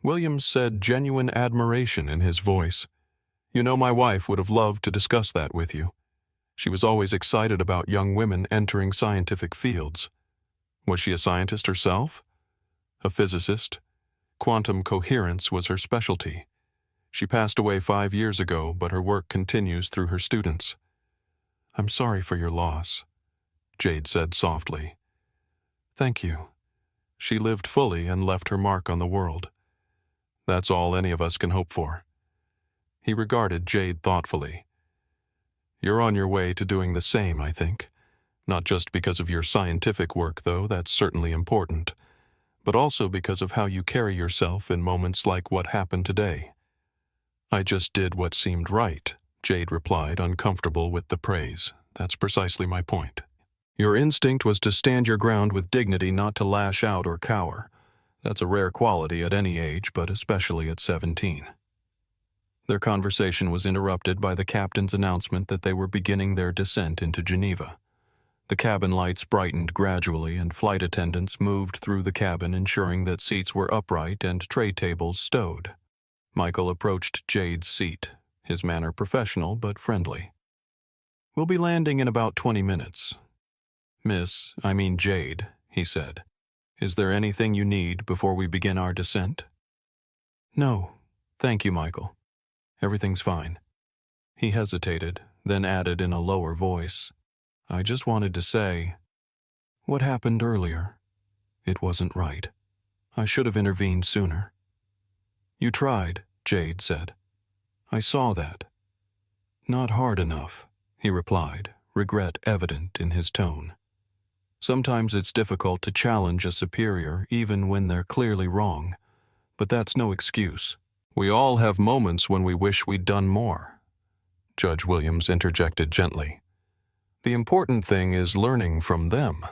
Williams said genuine admiration in his voice. "You know, my wife would have loved to discuss that with you. She was always excited about young women entering scientific fields." "Was she a scientist herself?" "A physicist. Quantum coherence was her specialty. She passed away 5 years ago, but her work continues through her students." "I'm sorry for your loss," Jade said softly. "Thank you. She lived fully and left her mark on the world. That's all any of us can hope for." He regarded Jade thoughtfully. "You're on your way to doing the same, I think. Not just because of your scientific work, though, that's certainly important, but also because of how you carry yourself in moments like what happened today." "I just did what seemed right," Jade replied, uncomfortable with the praise. "That's precisely my point. Your instinct was to stand your ground with dignity, not to lash out or cower. That's a rare quality at any age, but especially at 17. Their conversation was interrupted by the captain's announcement that they were beginning their descent into Geneva. The cabin lights brightened gradually, and flight attendants moved through the cabin, ensuring that seats were upright and tray tables stowed. Michael approached Jade's seat, his manner professional but friendly. "We'll be landing in about 20 minutes. Jade," he said. "Is there anything you need before we begin our descent?" "No, thank you, Michael. Everything's fine." He hesitated, then added in a lower voice, "I just wanted to say, what happened earlier? It wasn't right. I should have intervened sooner." "You tried," Jade said. "I saw that." "Not hard enough," he replied, regret evident in his tone. "Sometimes it's difficult to challenge a superior even when they're clearly wrong, but that's no excuse. We all have moments when we wish we'd done more," Judge Williams interjected gently. "The important thing is learning from them."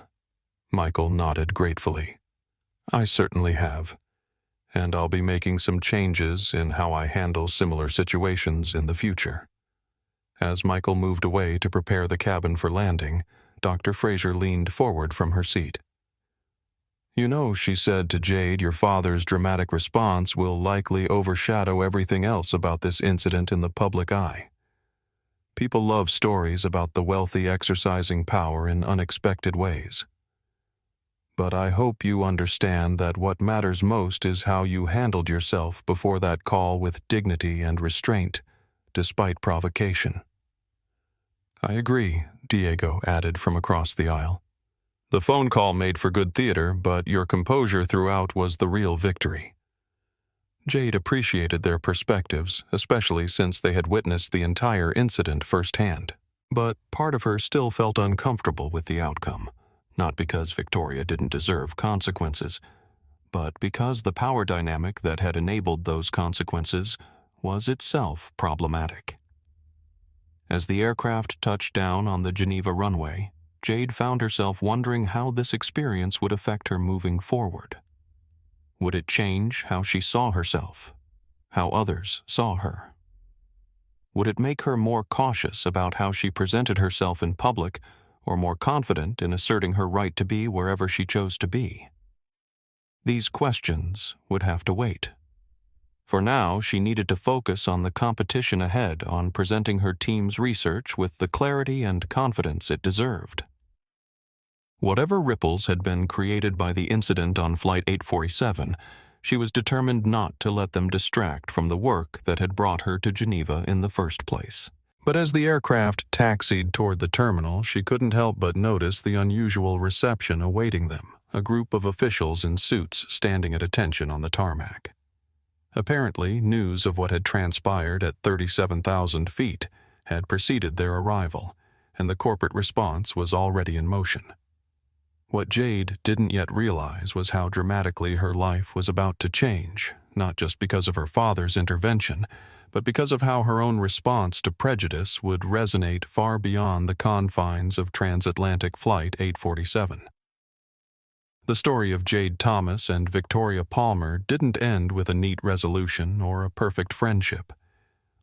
Michael nodded gratefully. "I certainly have, and I'll be making some changes in how I handle similar situations in the future." As Michael moved away to prepare the cabin for landing, Dr. Fraser leaned forward from her seat. You know, she said to Jade, your father's dramatic response will likely overshadow everything else about this incident in the public eye. People love stories about the wealthy exercising power in unexpected ways. But I hope you understand that what matters most is how you handled yourself before that call with dignity and restraint, despite provocation. I agree, Diego added from across the aisle. The phone call made for good theater, but your composure throughout was the real victory. Jade appreciated their perspectives, especially since they had witnessed the entire incident firsthand. But part of her still felt uncomfortable with the outcome, not because Victoria didn't deserve consequences, but because the power dynamic that had enabled those consequences was itself problematic. As the aircraft touched down on the Geneva runway, Jade found herself wondering how this experience would affect her moving forward. Would it change how she saw herself, how others saw her? Would it make her more cautious about how she presented herself in public, or more confident in asserting her right to be wherever she chose to be? These questions would have to wait. For now, she needed to focus on the competition ahead, on presenting her team's research with the clarity and confidence it deserved. Whatever ripples had been created by the incident on Flight 847, she was determined not to let them distract from the work that had brought her to Geneva in the first place. But as the aircraft taxied toward the terminal, she couldn't help but notice the unusual reception awaiting them, a group of officials in suits standing at attention on the tarmac. Apparently, news of what had transpired at 37,000 feet had preceded their arrival, and the corporate response was already in motion. What Jade didn't yet realize was how dramatically her life was about to change, not just because of her father's intervention, but because of how her own response to Prejudice would resonate far beyond the confines of transatlantic Flight 847. The story of Jade Thomas and Victoria Palmer didn't end with a neat resolution or a perfect friendship.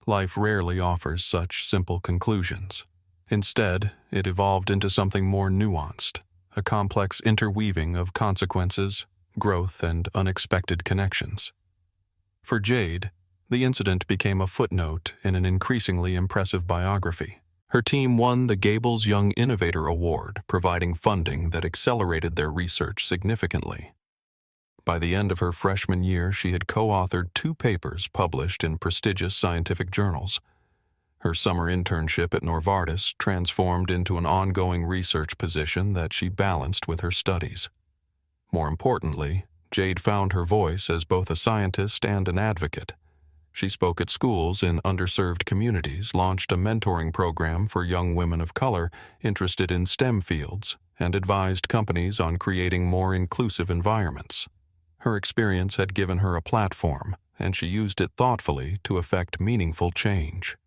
Life rarely offers such simple conclusions. Instead, it evolved into something more nuanced, a complex interweaving of consequences, growth, and unexpected connections. For Jade, the incident became a footnote in an increasingly impressive biography. Her team won the Gables Young Innovator Award, providing funding that accelerated their research significantly. By the end of her freshman year, she had co-authored 2 papers published in prestigious scientific journals. Her summer internship at Novartis transformed into an ongoing research position that she balanced with her studies. More importantly, Jade found her voice as both a scientist and an advocate. She spoke at schools in underserved communities, launched a mentoring program for young women of color interested in STEM fields, and advised companies on creating more inclusive environments. Her experience had given her a platform, and she used it thoughtfully to effect meaningful change.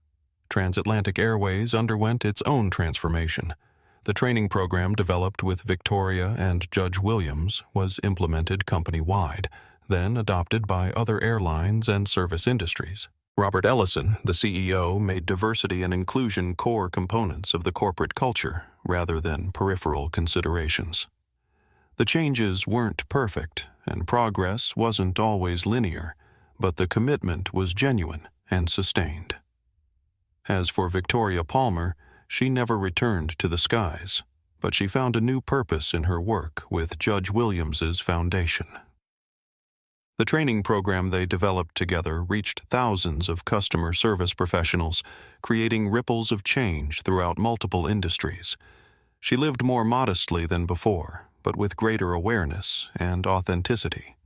Transatlantic Airways underwent its own transformation. The training program developed with Victoria and Judge Williams was implemented company-wide, then adopted by other airlines and service industries. Robert Ellison, the CEO, made diversity and inclusion core components of the corporate culture rather than peripheral considerations. The changes weren't perfect, and progress wasn't always linear, but the commitment was genuine and sustained. As for Victoria Palmer, she never returned to the skies, but she found a new purpose in her work with Judge Williams's foundation. The training program they developed together reached thousands of customer service professionals, creating ripples of change throughout multiple industries. She lived more modestly than before, but with greater awareness and authenticity.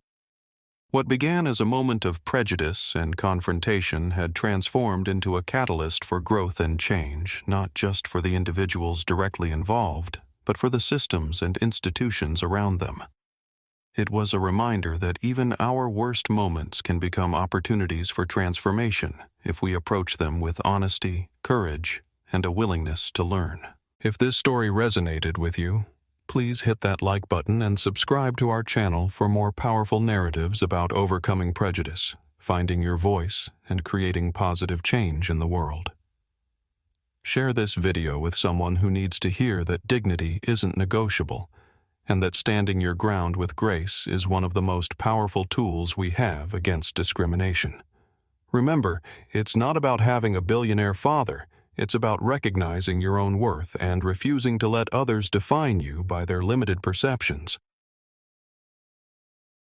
What began as a moment of prejudice and confrontation had transformed into a catalyst for growth and change, not just for the individuals directly involved, but for the systems and institutions around them. It was a reminder that even our worst moments can become opportunities for transformation if we approach them with honesty, courage, and a willingness to learn. If this story resonated with you, please hit that like button and subscribe to our channel for more powerful narratives about overcoming prejudice, finding your voice, and creating positive change in the world. Share this video with someone who needs to hear that dignity isn't negotiable, and that standing your ground with grace is one of the most powerful tools we have against discrimination. Remember, it's not about having a billionaire father. It's about recognizing your own worth and refusing to let others define you by their limited perceptions.